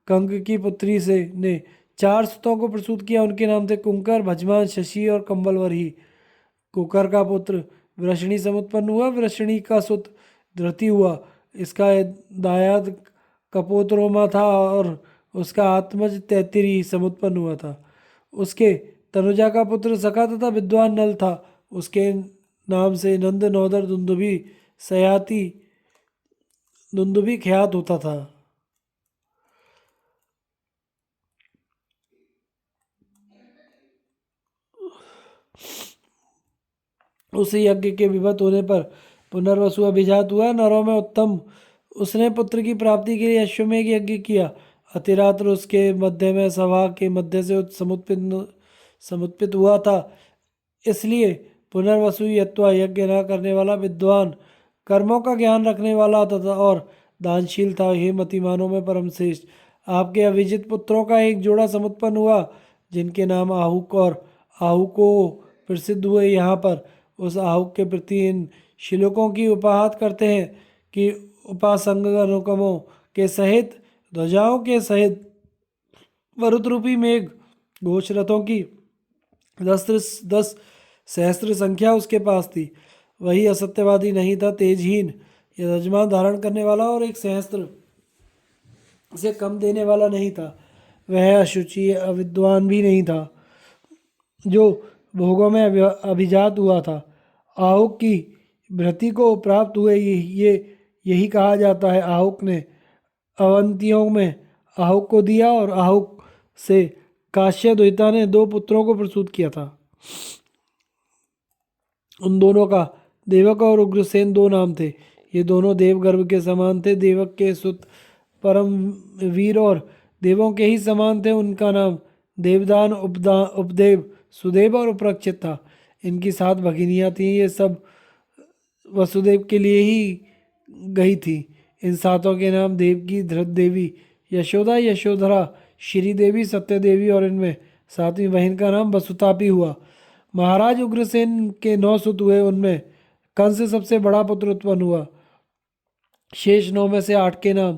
कंक की पुत्री से ने 4 सुतों को प्रसूत किया। उनके नाम थे कुंकर, भजमान, शशि और कंबलवरही। कुकर का पुत्र वृषणी समुत्पन्न हुआ। वृषणी का सुत धृति हुआ। इसका दायाद कपोतरोमा था और उसका आत्मज तैतिरी समुत्पन्न हुआ था। उसके तनुजा का पुत्र सखा तथा विद्वान नल था। उसके नाम से नंद, नौदर, दुंदुभी, सयाति, दुंदुभी ख्यात होता था। उस यज्ञ के विभत होने पर पुनर्वसु अभिजात हुआ। नरों में उत्तम उसने पुत्र की प्राप्ति के लिए अश्वमेघ यज्ञ किया। अतिरात्र उसके मध्य में सभा के मध्य से समुत्पित हुआ था। इसलिए पुनर्वसु यत्वा यज्ञ न करने वाला विद्वान, कर्मों का ज्ञान रखने वाला तथा और दानशील था। हे मतिमानों में परम श्रेष्ठ, आपके अविजित पुत्रों का एक जोड़ा समुत्पन्न हुआ, जिनके नाम आहुक और आहुको प्रसिद्ध हुए। यहाँ पर उस आहुक के प्रति इन श्लोकों की उपाहत करते हैं कि उपासंग अनुगमों के सहित, ध्वजाओं के सहित, वरुत रूपी मेघ घोष रथों की 10 सहस्त्र संख्या उसके पास थी। वही असत्यवादी नहीं था, तेजहीन, यजमान धारण करने वाला और 1 सहस्त्र से कम देने वाला नहीं था। वह अशुचि अविद्वान भी नहीं था, जो भोगों में अभिजात हुआ था। आहुक की भृति को प्राप्त हुए ये यही कहा जाता है। आहुक ने अवंतियों में आहुक को दिया और आहुक से काश्य द्वैता ने 2 पुत्रों को प्रसूत किया था। उन दोनों का देवक और उग्रसेन 2 नाम थे। ये दोनों देव गर्भ के समान थे। देवक के सुत परम वीर और देवों के ही समान थे। उनका नाम देवदान, उपदेव, सुदेव और उपरक्षित था। इनकी 7 भगिनियाँ थीं। ये सब वसुदेव के लिए ही गई थी। इन 7 के नाम देवकी, धृत देवी, यशोदा, यशोधरा, श्री देवी, सत्य देवी और इनमें 7वीं बहन का नाम वसुतापी हुआ। महाराज उग्रसेन के 9 सुत हुए। उनमें कंस सबसे बड़ा पुत्र उत्पन्न हुआ। शेष 9 में से 8 के नाम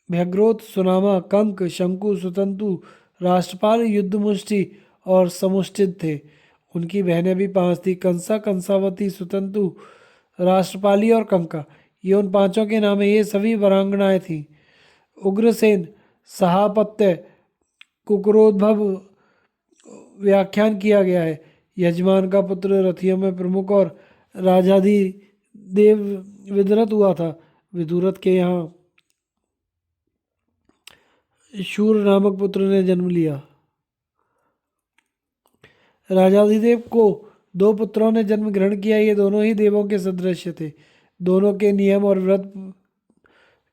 भ्यग्रोत, सुनामा, कंक, शंकु, सुतंतु, राष्ट्रपाल, युद्धमुष्टि और समुष्टिद थे। उनकी बहनें भी 5 थी, कंसा, कंसावती, सुतंतु, राष्ट्रपाली और कंका। ये उन पांचों के नाम है। ये सभी वीरांगनाएं थीं। उग्रसेन, सहापत्य, कुक्रोद्भव व्याख्यान किया गया है। यजमान का पुत्र रथियों में प्रमुख और राजाधिदेव विदुरथ हुआ था। विदुरथ के यहाँ शूर नामक पुत्र ने जन्म लिया। राजाधिदेव को दो पुत्रों ने जन्म ग्रहण किया। ये दोनों ही देवों के सदृश थे। दोनों के नियम और व्रत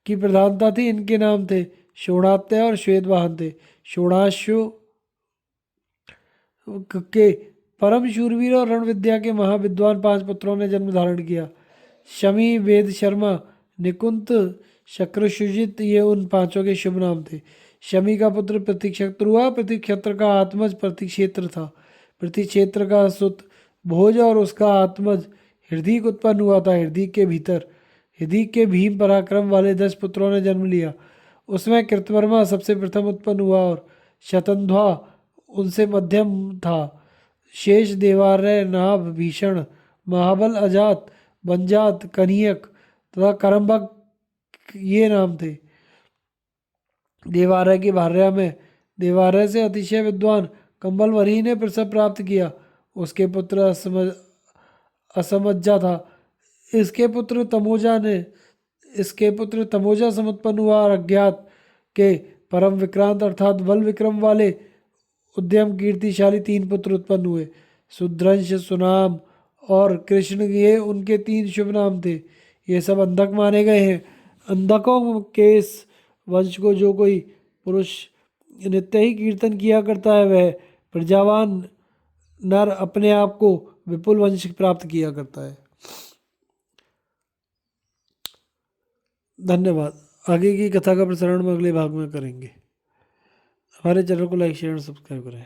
की प्रधानता थी। इनके नाम थे शोणात्य और श्वेतवाहन थे। शोणाश्व के परम शूरवीर और रण विद्या के महाविद्वान पांच पुत्रों ने जन्म धारण किया। शमी, वेद शर्मा, निकुंत, शक्रशुजित, ये उन पांचों के शुभ नाम थे। शमी का पुत्र प्रतिक्षत्र हुआ। प्रतिक्षत्र का आत्मज प्रतिक्षेत्र था। प्रतिक्षेत्र का सुत भोज और उसका आत्मज हृदय उत्पन्न हुआ था। हृदय के भीम पराक्रम वाले 10 पुत्रों ने जन्म लिया। उसमें कृतवर्मा सबसे प्रथम उत्पन्न हुआ और शतंध्वा उनसे मध्यम था। शेष, देवारय, नाभ, भीषण, महाबल, अजात, बंजात, कनियक तथा करम्बक ये नाम थे। देवारय की भार्या में देवारय से अतिशय विद्वान कंबलवरी ने प्रसव प्राप्त किया। उसके पुत्र असमज्जा था। इसके पुत्र तमोजा समुत्पन्न हुआ और अज्ञात के परम विक्रांत अर्थात बल विक्रम वाले उद्यम कीर्तिशाली 3 पुत्र उत्पन्न हुए। सुध्रंश, सुनाम और कृष्ण, ये उनके 3 शुभ नाम थे। ये सब अंधक माने गए हैं। अंधकों के इस वंश को जो कोई पुरुष नित्य ही कीर्तन किया करता है वह प्रजावान नर अपने आप को विपुल वंश प्राप्त किया करता है। धन्यवाद। आगे की कथा का प्रसारण हम अगले भाग में करेंगे। हमारे चैनल को लाइक शेयर और सब्सक्राइब करें।